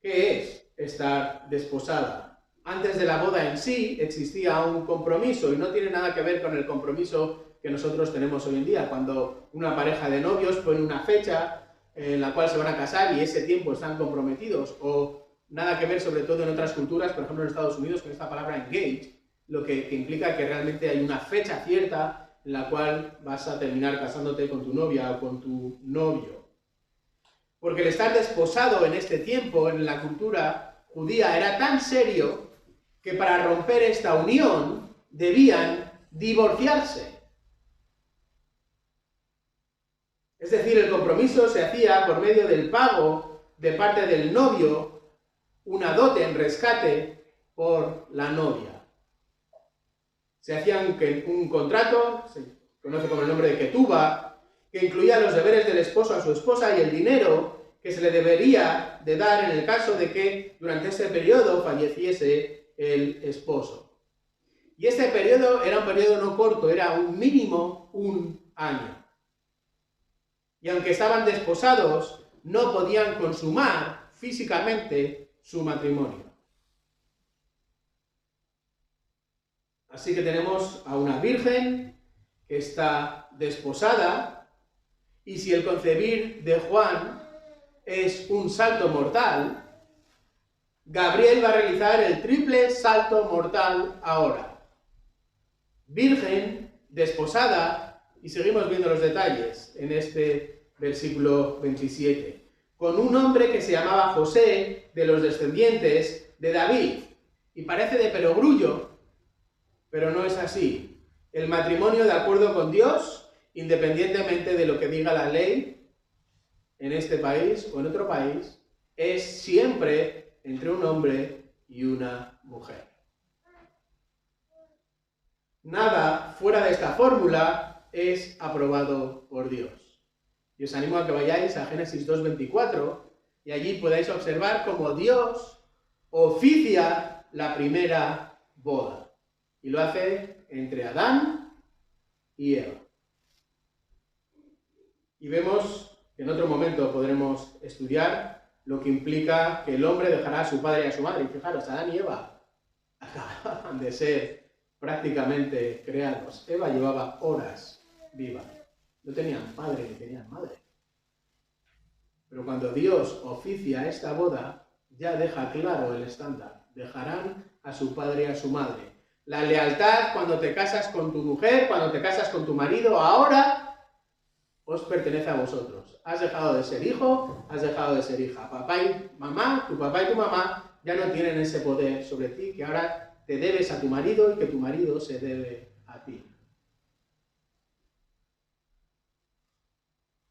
¿Qué es estar desposada? Antes de la boda en sí existía un compromiso y no tiene nada que ver con el compromiso que nosotros tenemos hoy en día, cuando una pareja de novios pone una fecha en la cual se van a casar y ese tiempo están comprometidos, o nada que ver sobre todo en otras culturas, por ejemplo en Estados Unidos con esta palabra engage, lo que implica que realmente hay una fecha cierta en la cual vas a terminar casándote con tu novia o con tu novio. Porque el estar desposado en este tiempo, en la cultura judía, era tan serio que para romper esta unión debían divorciarse. Es decir, el compromiso se hacía por medio del pago de parte del novio, una dote en rescate por la novia. Se hacía un contrato, se conoce como el nombre de ketubah, que incluía los deberes del esposo a su esposa y el dinero que se le debería de dar en el caso de que durante ese periodo falleciese el esposo. Y este periodo era un periodo no corto, era un mínimo 1 año. Y aunque estaban desposados, no podían consumar físicamente su matrimonio. Así que tenemos a una virgen que está desposada, y si el concebir de Juan es un salto mortal, Gabriel va a realizar el triple salto mortal ahora. virgen, desposada, y seguimos viendo los detalles en este versículo 27, con un hombre que se llamaba José, de los descendientes de David. Y parece de perogrullo, pero no es así. El matrimonio, de acuerdo con Dios, independientemente de lo que diga la ley en este país o en otro país, es siempre entre un hombre y una mujer. Nada fuera de esta fórmula es aprobado por Dios. Y os animo a que vayáis a Génesis 2:24 y allí podáis observar cómo Dios oficia la primera boda. Y lo hace entre Adán y Eva. Y vemos que en otro momento podremos estudiar lo que implica que el hombre dejará a su padre y a su madre. Y fijaros, Adán y Eva acababan de ser prácticamente creados. Eva llevaba horas viva. No tenían padre ni tenían madre. Pero cuando Dios oficia esta boda, ya deja claro el estándar. Dejarán a su padre y a su madre. La lealtad cuando te casas con tu mujer, cuando te casas con tu marido, ahora os pertenece a vosotros. Has dejado de ser hijo, has dejado de ser hija. Papá y mamá, tu papá y tu mamá ya no tienen ese poder sobre ti, que ahora te debes a tu marido y que tu marido se debe a ti.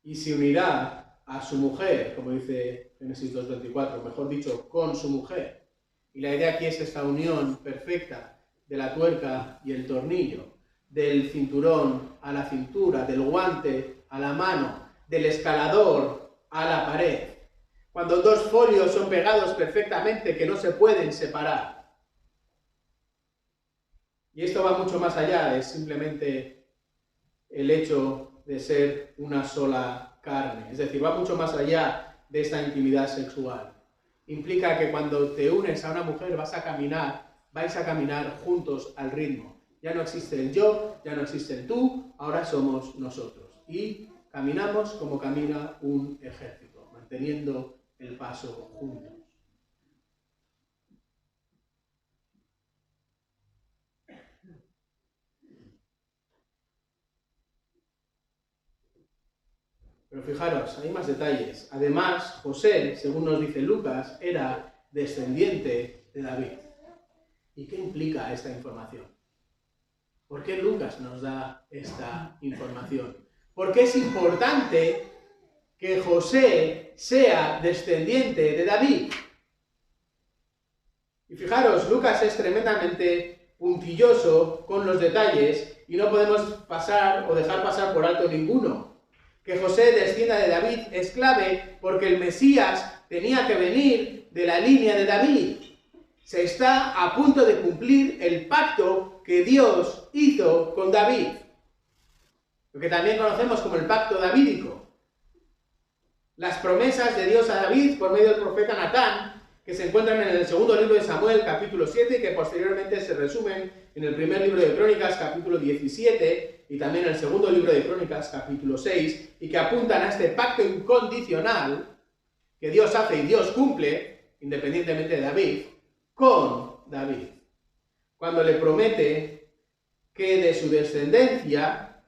Y se unirá a su mujer, como dice Génesis 2:24, mejor dicho, con su mujer. Y la idea aquí es esta unión perfecta de la tuerca y el tornillo, del cinturón a la cintura, del guante a la mano, del escalador a la pared. Cuando dos folios son pegados perfectamente, que no se pueden separar. Y esto va mucho más allá, es simplemente el hecho de ser una sola carne. Es decir, va mucho más allá de esta intimidad sexual. Implica que cuando te unes a una mujer vais a caminar juntos al ritmo. Ya no existe el yo, ya no existe el tú, ahora somos nosotros. Y caminamos como camina un ejército, manteniendo el paso juntos. Pero fijaros, hay más detalles. Además, José, según nos dice Lucas, era descendiente de David. ¿Y qué implica esta información? ¿Por qué Lucas nos da esta información? Porque es importante que José sea descendiente de David. Y fijaros, Lucas es tremendamente puntilloso con los detalles y no podemos pasar o dejar pasar por alto ninguno. Que José descienda de David es clave porque el Mesías tenía que venir de la línea de David. Se está a punto de cumplir el pacto que Dios hizo con David, lo que también conocemos como el pacto davídico. Las promesas de Dios a David por medio del profeta Natán, que se encuentran en el segundo libro de Samuel, capítulo 7, y que posteriormente se resumen en el primer libro de Crónicas, capítulo 17, y también en el segundo libro de Crónicas, capítulo 6, y que apuntan a este pacto incondicional que Dios hace y Dios cumple, independientemente de David, con David, cuando le promete que de su descendencia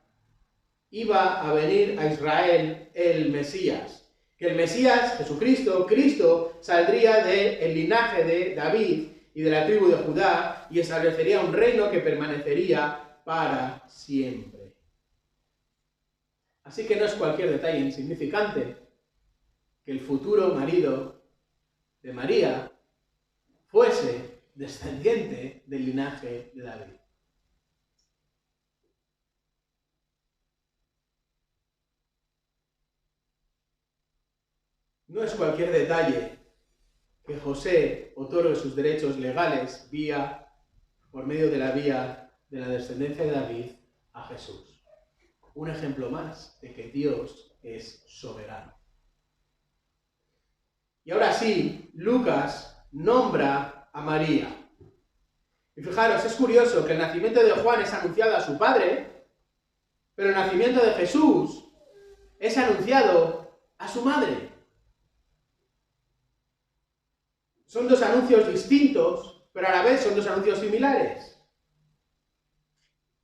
iba a venir a Israel el Mesías, que el Mesías, Jesucristo, Cristo, saldría del linaje de David y de la tribu de Judá y establecería un reino que permanecería para siempre. Así que no es cualquier detalle insignificante que el futuro marido de María fuese descendiente del linaje de David. No es cualquier detalle que José otorgue sus derechos legales por medio de la vía de la descendencia de David a Jesús. Un ejemplo más de que Dios es soberano. Y ahora sí, Lucas nombra a María. Y fijaros, es curioso que el nacimiento de Juan es anunciado a su padre, pero el nacimiento de Jesús es anunciado a su madre. Son dos anuncios distintos, pero a la vez son dos anuncios similares.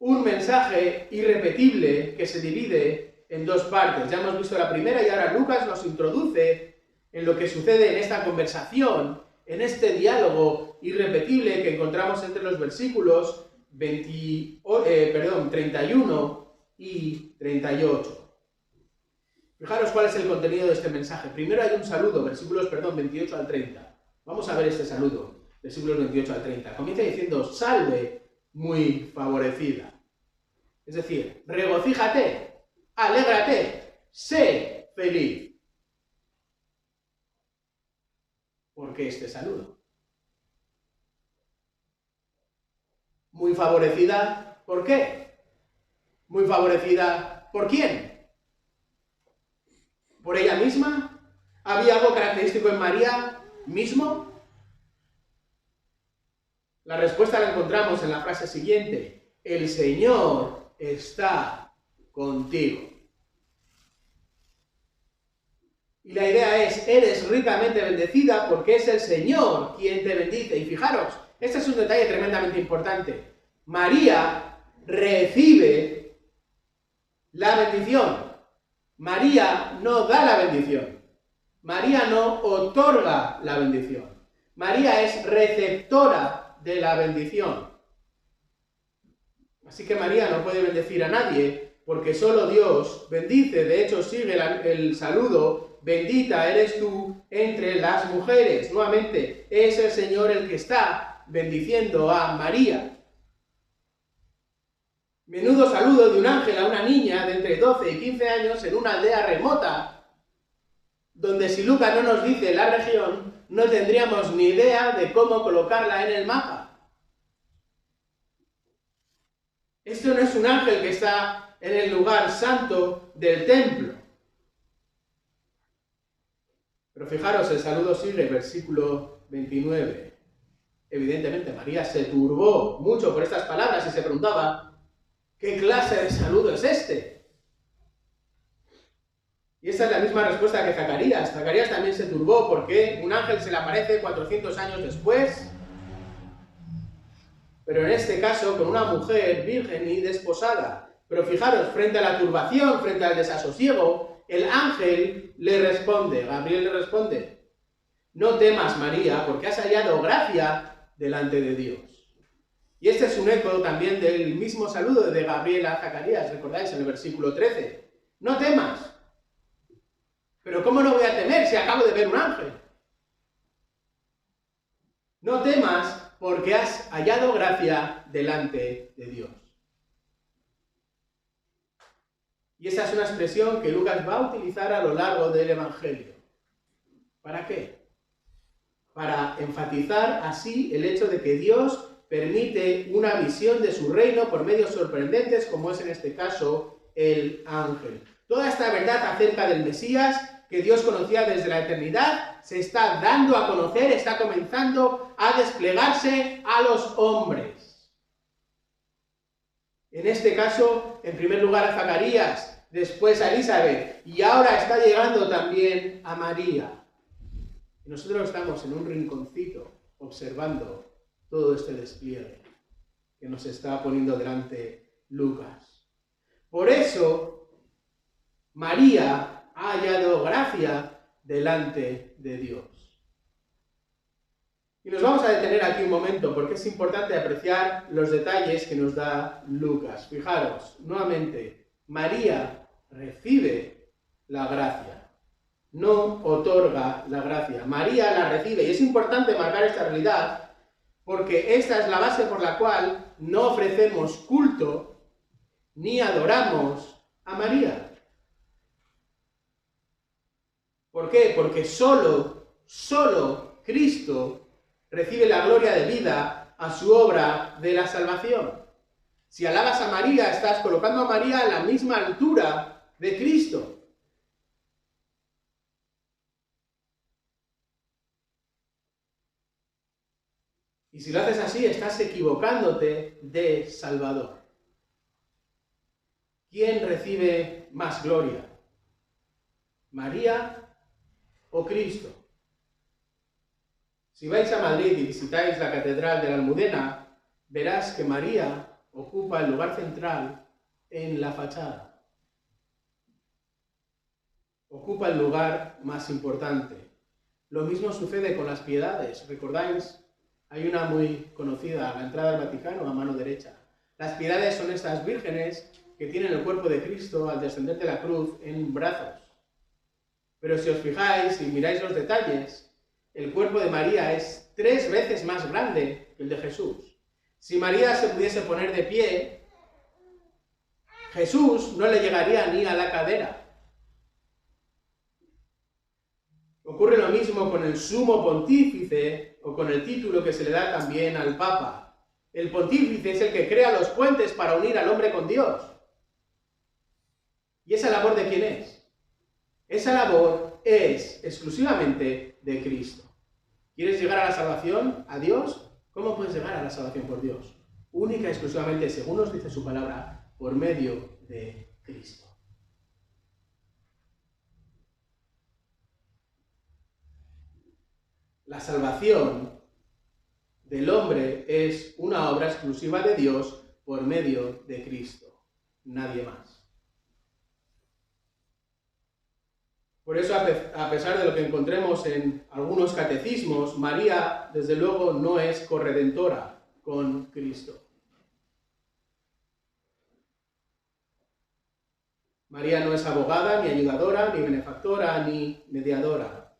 un mensaje irrepetible que se divide en dos partes. Ya hemos visto la primera y ahora Lucas nos introduce en lo que sucede en esta conversación, en este diálogo irrepetible que encontramos entre los versículos 31 y 38. Fijaros cuál es el contenido de este mensaje. Primero hay un saludo, versículos 28 al 30. Vamos a ver este saludo, versículos 28 al 30. Comienza diciendo, salve muy favorecida. Es decir, regocíjate, alégrate, sé feliz. ¿Por qué este saludo? Muy favorecida, ¿por qué? Muy favorecida, ¿por quién? ¿Por ella misma? ¿Había algo característico en María mismo? La respuesta la encontramos en la frase siguiente. El Señor está contigo. Y la idea es, eres ricamente bendecida porque es el Señor quien te bendice. Y fijaros, este es un detalle tremendamente importante. María recibe la bendición. María no da la bendición. María no otorga la bendición. María es receptora de la bendición. Así que María no puede bendecir a nadie porque solo Dios bendice. De hecho, sigue el saludo. Bendita eres tú entre las mujeres. Nuevamente, es el Señor el que está bendiciendo a María. Menudo saludo de un ángel a una niña de entre 12 y 15 años en una aldea remota, donde si Lucas no nos dice la región, no tendríamos ni idea de cómo colocarla en el mapa. Esto no es un ángel que está en el lugar santo del templo. Pero fijaros, el saludo sigue, versículo 29. Evidentemente, María se turbó mucho por estas palabras y se preguntaba, ¿qué clase de saludo es este? Y esta es la misma respuesta que Zacarías. Zacarías también se turbó porque un ángel se le aparece 400 años después, pero en este caso con una mujer virgen y desposada. Pero fijaros, frente a la turbación, frente al desasosiego, el ángel le responde, Gabriel le responde, no temas, María, porque has hallado gracia delante de Dios. Y este es un eco también del mismo saludo de Gabriel a Zacarías, recordáis en el versículo 13. No temas. Pero ¿cómo no voy a temer si acabo de ver un ángel? No temas porque has hallado gracia delante de Dios. Y esa es una expresión que Lucas va a utilizar a lo largo del Evangelio. ¿Para qué? Para enfatizar así el hecho de que Dios permite una visión de su reino por medios sorprendentes, como es en este caso el ángel. Toda esta verdad acerca del Mesías, que Dios conocía desde la eternidad, se está dando a conocer, está comenzando a desplegarse a los hombres. En este caso, en primer lugar a Zacarías, después a Elizabeth, y ahora está llegando también a María. Y nosotros estamos en un rinconcito observando todo este despliegue que nos está poniendo delante Lucas. Por eso, María ha hallado gracia delante de Dios. Y nos vamos a detener aquí un momento porque es importante apreciar los detalles que nos da Lucas. Fijaros, nuevamente, María recibe la gracia, no otorga la gracia. María la recibe y es importante marcar esta realidad porque esta es la base por la cual no ofrecemos culto ni adoramos a María. ¿Por qué? Porque solo Cristo recibe la gloria de vida a su obra de la salvación. Si alabas a María, estás colocando a María a la misma altura de Cristo. Y si lo haces así, estás equivocándote de Salvador. ¿Quién recibe más gloria? ¿María o Cristo? Si vais a Madrid y visitáis la Catedral de la Almudena, verás que María ocupa el lugar central en la fachada. Ocupa el lugar más importante. Lo mismo sucede con las piedades. ¿Recordáis? Hay una muy conocida a la entrada del Vaticano, a mano derecha. Las piedades son estas vírgenes que tienen el cuerpo de Cristo al descender de la cruz en brazos. Pero si os fijáis y miráis los detalles, el cuerpo de María es 3 veces más grande que el de Jesús. Si María se pudiese poner de pie, Jesús no le llegaría ni a la cadera. Ocurre lo mismo con el sumo pontífice o con el título que se le da también al Papa. El pontífice es el que crea los puentes para unir al hombre con Dios. ¿Y esa labor de quién es? Esa labor es exclusivamente de Cristo. ¿Quieres llegar a la salvación, a Dios? ¿Cómo puedes llegar a la salvación por Dios? Única y exclusivamente, según nos dice su palabra, por medio de Cristo. La salvación del hombre es una obra exclusiva de Dios por medio de Cristo. Nadie más. Por eso, a pesar de lo que encontremos en algunos catecismos, María, desde luego, no es corredentora con Cristo. María no es abogada, ni ayudadora, ni benefactora, ni mediadora.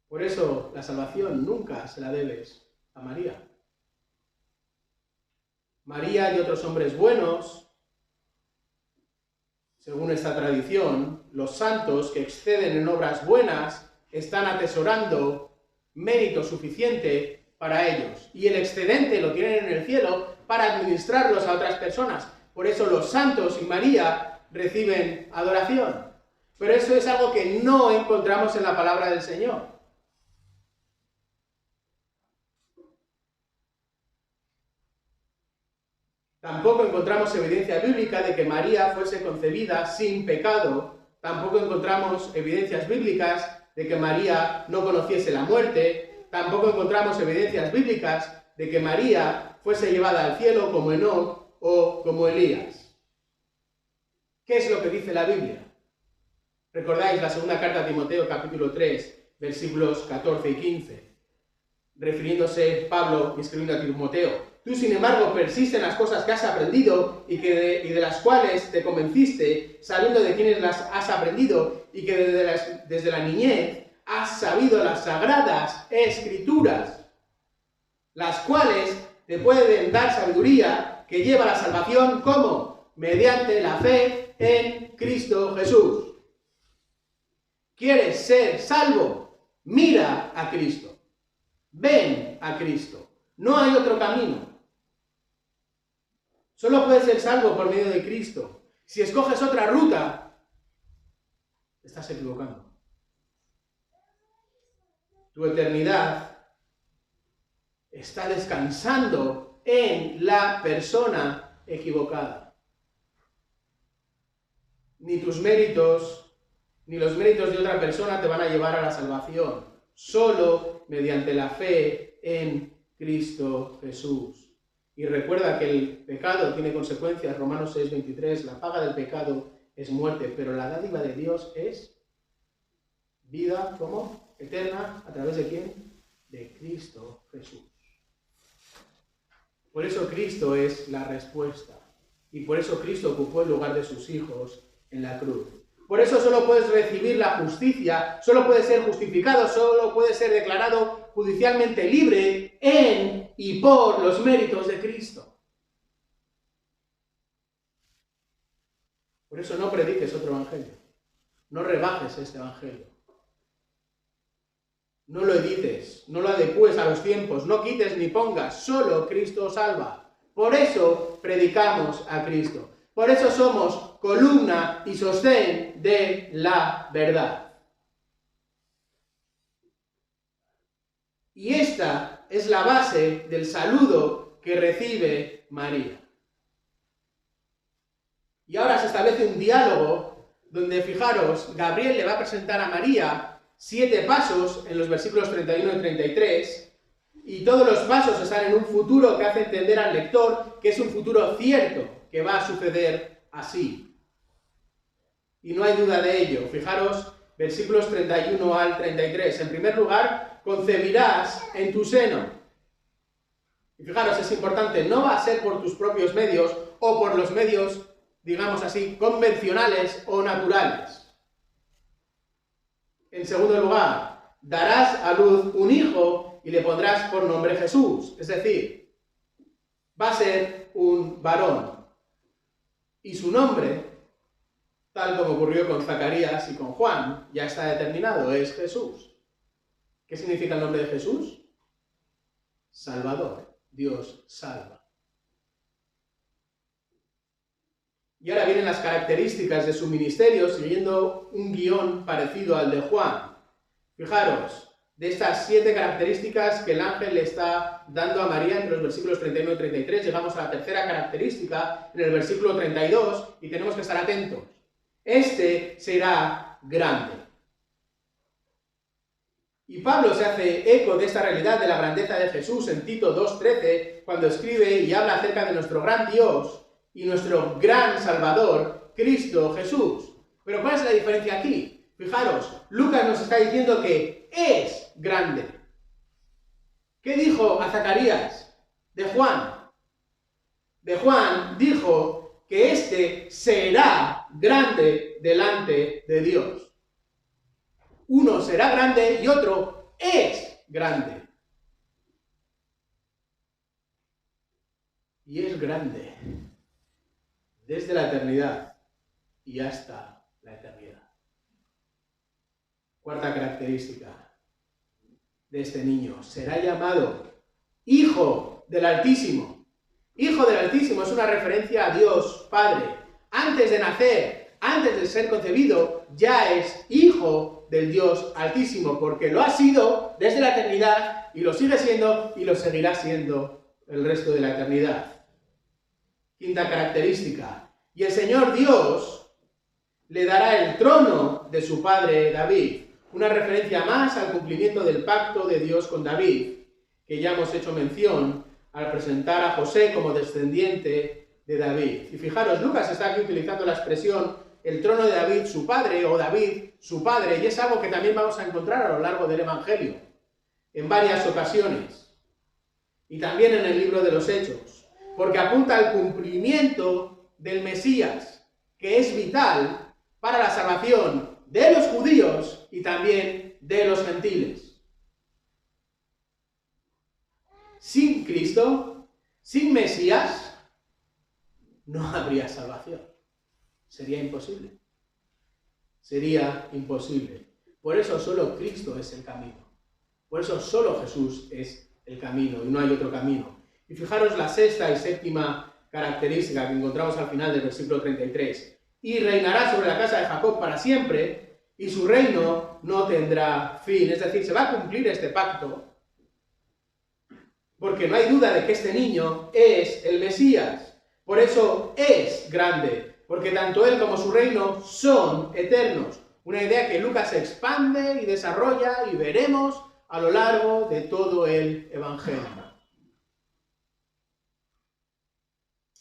Por eso, la salvación nunca se la debes a María. María y otros hombres buenos, según esta tradición, los santos que exceden en obras buenas están atesorando mérito suficiente para ellos. Y el excedente lo tienen en el cielo para administrarlos a otras personas. Por eso los santos y María reciben adoración. Pero eso es algo que no encontramos en la palabra del Señor. Tampoco encontramos evidencia bíblica de que María fuese concebida sin pecado. Tampoco encontramos evidencias bíblicas de que María no conociese la muerte. Tampoco encontramos evidencias bíblicas de que María fuese llevada al cielo como Enoc o como Elías. ¿Qué es lo que dice la Biblia? ¿Recordáis la segunda carta a Timoteo, capítulo 3, versículos 14 y 15? Refiriéndose Pablo y escribiendo a Timoteo: tú, sin embargo, persiste en las cosas que has aprendido y de las cuales te convenciste, sabiendo de quiénes las has aprendido y que desde la niñez has sabido las sagradas escrituras, las cuales te pueden dar sabiduría que lleva a la salvación, ¿cómo? Mediante la fe en Cristo Jesús. ¿Quieres ser salvo? Mira a Cristo. Ven a Cristo. No hay otro camino. Solo puedes ser salvo por medio de Cristo. Si escoges otra ruta, te estás equivocando. Tu eternidad está descansando en la persona equivocada. Ni tus méritos, ni los méritos de otra persona te van a llevar a la salvación. Solo mediante la fe en Cristo Jesús. Y recuerda que el pecado tiene consecuencias. Romanos 6:23, la paga del pecado es muerte, pero la dádiva de Dios es vida, ¿cómo? Eterna, ¿a través de quién? De Cristo Jesús. Por eso Cristo es la respuesta. Y por eso Cristo ocupó el lugar de sus hijos en la cruz. Por eso solo puedes recibir la justicia, solo puedes ser justificado, solo puedes ser declarado judicialmente libre en y por los méritos de Cristo. Por eso no prediques otro evangelio. No rebajes este evangelio. No lo edites, no lo adecúes a los tiempos, no quites ni pongas, solo Cristo salva. Por eso predicamos a Cristo. Por eso somos columna y sostén de la verdad. Y esta es la base del saludo que recibe María. Y ahora se establece un diálogo donde, fijaros, Gabriel le va a presentar a María 7 pasos en los versículos 31 y 33 Y todos los pasos están en un futuro que hace entender al lector que es un futuro cierto, que va a suceder así. Y no hay duda de ello. Fijaros, versículos 31 al 33. En primer lugar, concebirás en tu seno. Y fijaros, es importante, no va a ser por tus propios medios o por los medios, digamos así, convencionales o naturales. En segundo lugar, darás a luz un hijo y le pondrás por nombre Jesús. Es decir, va a ser un varón. Y su nombre, tal como ocurrió con Zacarías y con Juan, ya está determinado, es Jesús. ¿Qué significa el nombre de Jesús? Salvador. Dios salva. Y ahora vienen las características de su ministerio, siguiendo un guión parecido al de Juan. Fijaros, de estas 7 características que el ángel le está dando a María entre los versículos 31 y 33, llegamos a la tercera característica en el versículo 32 y tenemos que estar atentos. Este será grande. Y Pablo se hace eco de esta realidad de la grandeza de Jesús en Tito 2:13, cuando escribe y habla acerca de nuestro gran Dios y nuestro gran Salvador, Cristo Jesús. Pero ¿cuál es la diferencia aquí? Fijaros, Lucas nos está diciendo que es grande. ¿Qué dijo a Zacarías? De Juan. De Juan dijo que éste será grande delante de Dios. Uno será grande y otro es grande. Y es grande desde la eternidad y hasta la eternidad. Cuarta característica de este niño: será llamado Hijo del Altísimo. Hijo del Altísimo es una referencia a Dios Padre. Antes de nacer, antes de ser concebido, ya es hijo del Dios Altísimo, porque lo ha sido desde la eternidad y lo sigue siendo y lo seguirá siendo el resto de la eternidad. Quinta característica: y el Señor Dios le dará el trono de su padre David. Una referencia más al cumplimiento del pacto de Dios con David, que ya hemos hecho mención al presentar a José como descendiente de David. Y fijaros, Lucas está aquí utilizando la expresión el trono de David su padre, o David su padre, y es algo que también vamos a encontrar a lo largo del Evangelio, en varias ocasiones, y también en el libro de los Hechos, porque apunta al cumplimiento del Mesías, que es vital para la salvación de los judíos y también de los gentiles. Sin Cristo, sin Mesías, no habría salvación. Sería imposible. Sería imposible. Por eso solo Cristo es el camino. Por eso solo Jesús es el camino y no hay otro camino. Y fijaros la sexta y séptima característica que encontramos al final del versículo 33. Y reinará sobre la casa de Jacob para siempre, y su reino no tendrá fin. Es decir, se va a cumplir este pacto, porque no hay duda de que este niño es el Mesías. Por eso es grande, porque tanto él como su reino son eternos. Una idea que Lucas expande y desarrolla y veremos a lo largo de todo el Evangelio.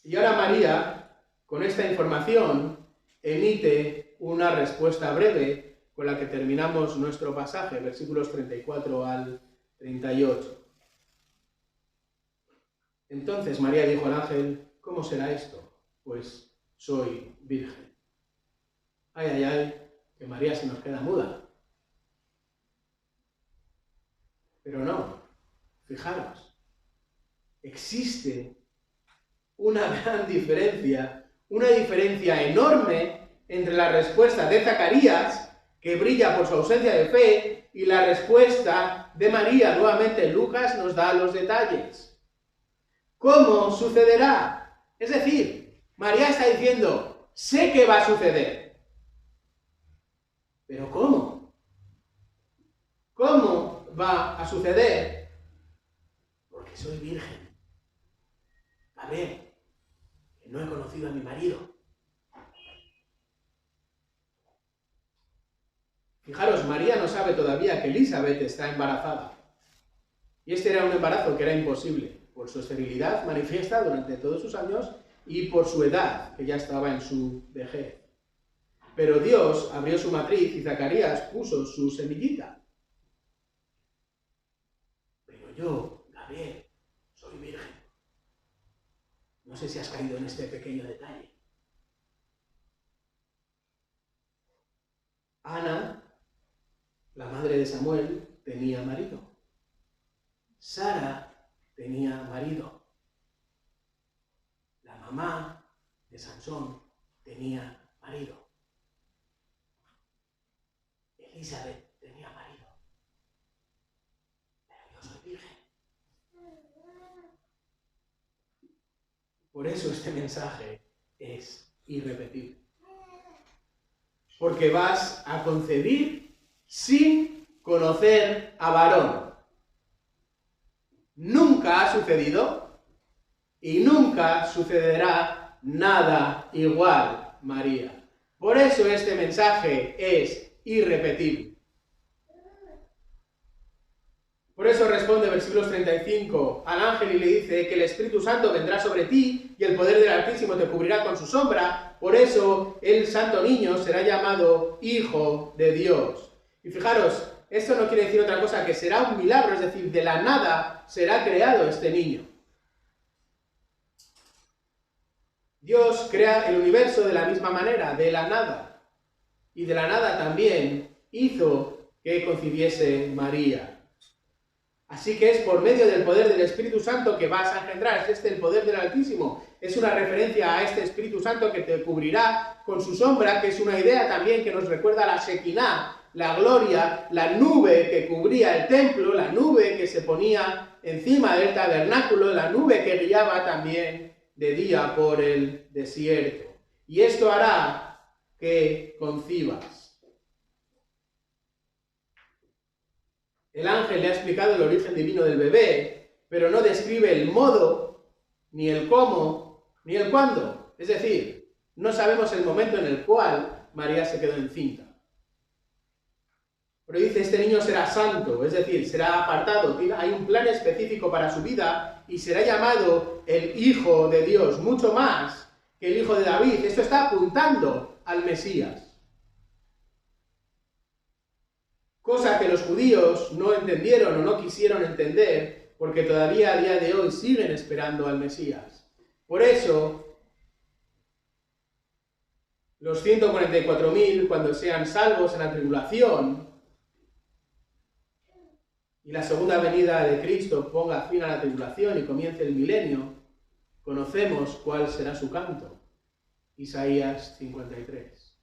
Y ahora María, con esta información, emite una respuesta breve con la que terminamos nuestro pasaje, versículos 34 al 38. Entonces María dijo al ángel: ¿cómo será esto? Pues soy virgen. Ay, ay, ay, que María se nos queda muda. Pero no, fijaros, existe una gran diferencia, una diferencia enorme entre la respuesta de Zacarías, que brilla por su ausencia de fe, y la respuesta de María. Nuevamente Lucas nos da los detalles. ¿Cómo sucederá? Es decir, María está diciendo: sé que va a suceder. ¿Pero cómo? ¿Cómo va a suceder? Porque soy virgen. A ver, que no he conocido a mi marido. Fijaros, María no sabe todavía que Elizabeth está embarazada. Y este era un embarazo que era imposible, por su esterilidad manifiesta durante todos sus años y por su edad, que ya estaba en su vejez. Pero Dios abrió su matriz y Zacarías puso su semillita. Pero yo, Gabriel, soy virgen. No sé si has caído en este pequeño detalle. Ana, la madre de Samuel, tenía marido. Sara tenía marido. La mamá de Sansón tenía marido. Elizabeth tenía marido. Pero yo soy virgen. Por eso este mensaje es irrepetible. Porque vas a concebir sin conocer a varón. Nunca ha sucedido y nunca sucederá nada igual, María. Por eso este mensaje es irrepetible. Por eso responde versículos 35 al ángel y le dice que el Espíritu Santo vendrá sobre ti y el poder del Altísimo te cubrirá con su sombra. Por eso el santo niño será llamado Hijo de Dios. Y fijaros, esto no quiere decir otra cosa que será un milagro, es decir, de la nada será creado este niño. Dios crea el universo de la misma manera, de la nada. Y de la nada también hizo que concibiese María. Así que es por medio del poder del Espíritu Santo que vas a engendrar. Es el poder del Altísimo. Es una referencia a este Espíritu Santo que te cubrirá con su sombra, que es una idea también que nos recuerda a la Shekinah, la gloria, la nube que cubría el templo, la nube que se ponía encima del tabernáculo, la nube que guiaba también de día por el desierto. Y esto hará que concibas. El ángel le ha explicado el origen divino del bebé, pero no describe el modo, ni el cómo, ni el cuándo. Es decir, no sabemos el momento en el cual María se quedó encinta. Pero dice, este niño será santo, es decir, será apartado, hay un plan específico para su vida y será llamado el Hijo de Dios, mucho más que el Hijo de David. Esto está apuntando al Mesías. Cosa que los judíos no entendieron o no quisieron entender, porque todavía a día de hoy siguen esperando al Mesías. Por eso, los 144.000, cuando sean salvos en la tribulación, y la segunda venida de Cristo ponga fin a la tribulación y comience el milenio, conocemos cuál será su canto. Isaías 53.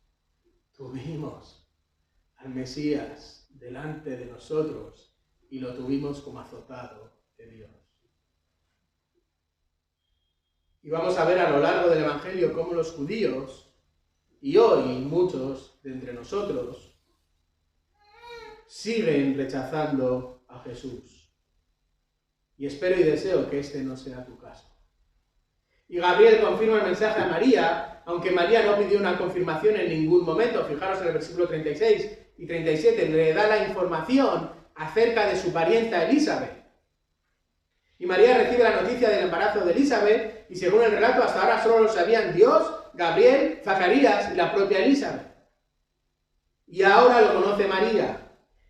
Tuvimos al Mesías delante de nosotros y lo tuvimos como azotado de Dios. Y vamos a ver a lo largo del Evangelio cómo los judíos, y hoy muchos de entre nosotros, siguen rechazando a Jesús. Y espero y deseo que este no sea tu caso. Y Gabriel confirma el mensaje a María, aunque María no pidió una confirmación en ningún momento. Fijaros en el versículo 36 y 37, le da la información acerca de su parienta Elizabeth. Y María recibe la noticia del embarazo de Elizabeth, y según el relato, hasta ahora solo lo sabían Dios, Gabriel, Zacarías y la propia Elizabeth. Y ahora lo conoce María.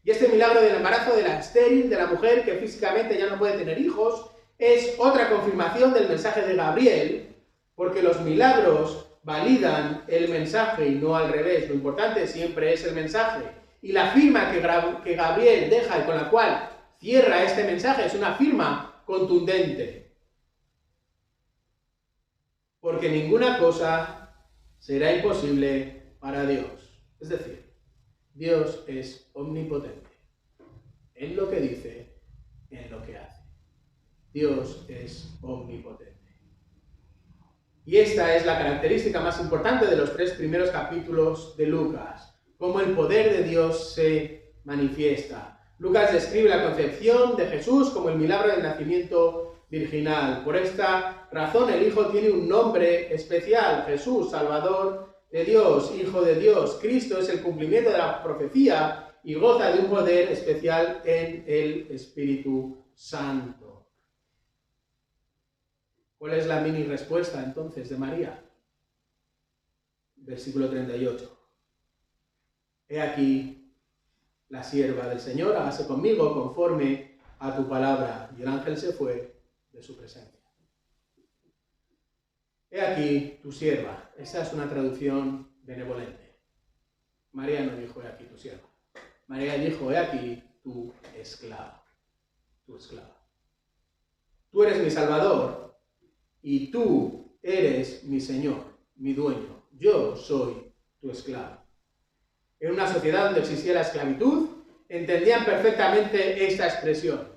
Y este milagro del embarazo de la estéril, de la mujer que físicamente ya no puede tener hijos, es otra confirmación del mensaje de Gabriel, porque los milagros validan el mensaje y no al revés. Lo importante siempre es el mensaje. Y la firma que Gabriel deja y con la cual cierra este mensaje es una firma contundente. Porque ninguna cosa será imposible para Dios. Es decir, Dios es omnipotente en lo que dice, en lo que hace. Dios es omnipotente. Y esta es la característica más importante de los 3 primeros capítulos de Lucas, cómo el poder de Dios se manifiesta. Lucas describe la concepción de Jesús como el milagro del nacimiento virginal. Por esta razón el Hijo tiene un nombre especial: Jesús, Salvador de Dios, Hijo de Dios. Cristo es el cumplimiento de la profecía y goza de un poder especial en el Espíritu Santo. ¿Cuál es la mini respuesta entonces de María? Versículo 38. He aquí la sierva del Señor, hágase conmigo conforme a tu palabra. Y el ángel se fue de su presencia. He aquí tu sierva. Esa es una traducción benevolente. María no dijo, he aquí tu sierva. María dijo, he aquí tu esclava. Tu esclava. Tú eres mi Salvador y tú eres mi Señor, mi dueño. Yo soy tu esclavo. En una sociedad donde existía la esclavitud, entendían perfectamente esta expresión.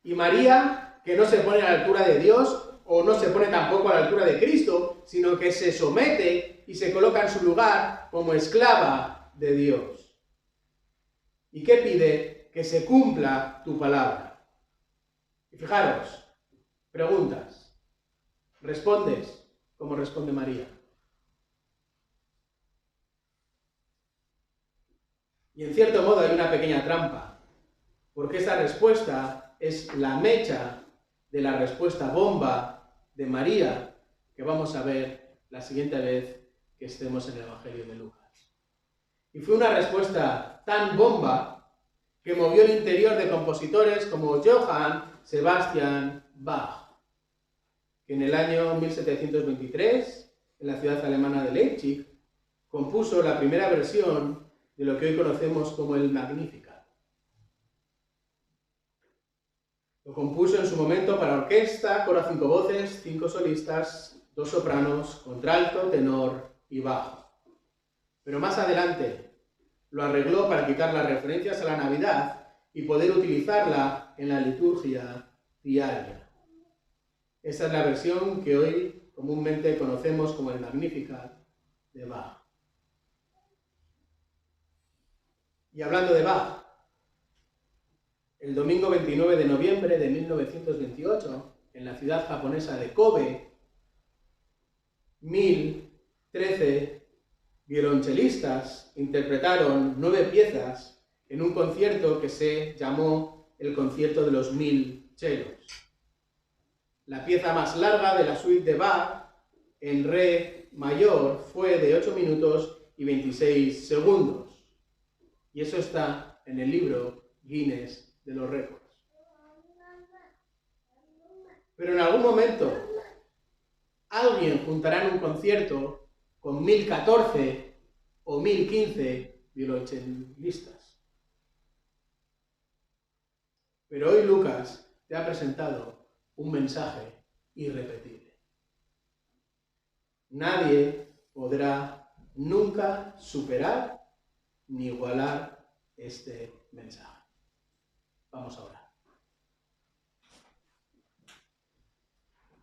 Y María, que no se pone a la altura de Dios, o no se pone tampoco a la altura de Cristo, sino que se somete y se coloca en su lugar como esclava de Dios. ¿Y qué pide? Que se cumpla tu palabra. Y fijaros, preguntas. Respondes como responde María. Y en cierto modo hay una pequeña trampa, porque esa respuesta es la mecha de la respuesta bomba de María, que vamos a ver la siguiente vez que estemos en el Evangelio de Lucas. Y fue una respuesta tan bomba que movió el interior de compositores como Johann Sebastian Bach, que en el año 1723, en la ciudad alemana de Leipzig, compuso la primera versión de lo que hoy conocemos como el Magnificat. Lo compuso en su momento para orquesta, coro a 5 voces, 5 solistas, 2 sopranos, contralto, tenor y bajo. Pero más adelante lo arregló para quitar las referencias a la Navidad y poder utilizarla en la liturgia diaria. Esta es la versión que hoy comúnmente conocemos como el Magnificat de Bach. Y hablando de Bach, el domingo 29 de noviembre de 1928, en la ciudad japonesa de Kobe, 1013 violonchelistas interpretaron 9 piezas en un concierto que se llamó el Concierto de los 1000 chelos. La pieza más larga de la suite de Bach, en re mayor, fue de 8 minutos y 26 segundos. Y eso está en el libro Guinness de los récords. Pero en algún momento alguien juntará en un concierto con 1014 o 1015 violonchelistas. Pero hoy Lucas te ha presentado un mensaje irrepetible. Nadie podrá nunca superar ni igualar este mensaje. Vamos a orar.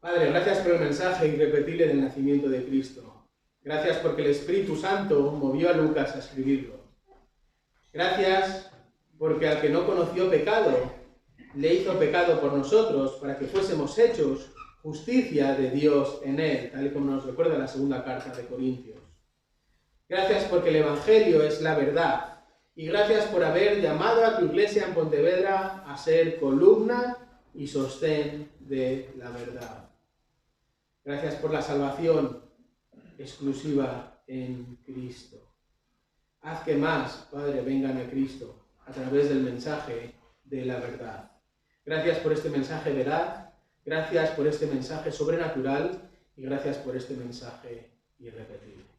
Padre, gracias por el mensaje irrepetible del nacimiento de Cristo. Gracias porque el Espíritu Santo movió a Lucas a escribirlo. Gracias porque al que no conoció pecado, le hizo pecado por nosotros para que fuésemos hechos justicia de Dios en él, tal y como nos recuerda la segunda carta de Corintios. Gracias porque el Evangelio es la verdad. Y gracias por haber llamado a tu iglesia en Pontevedra a ser columna y sostén de la verdad. Gracias por la salvación exclusiva en Cristo. Haz que más, Padre, vengan a Cristo a través del mensaje de la verdad. Gracias por este mensaje veraz, gracias por este mensaje sobrenatural y gracias por este mensaje irrepetible.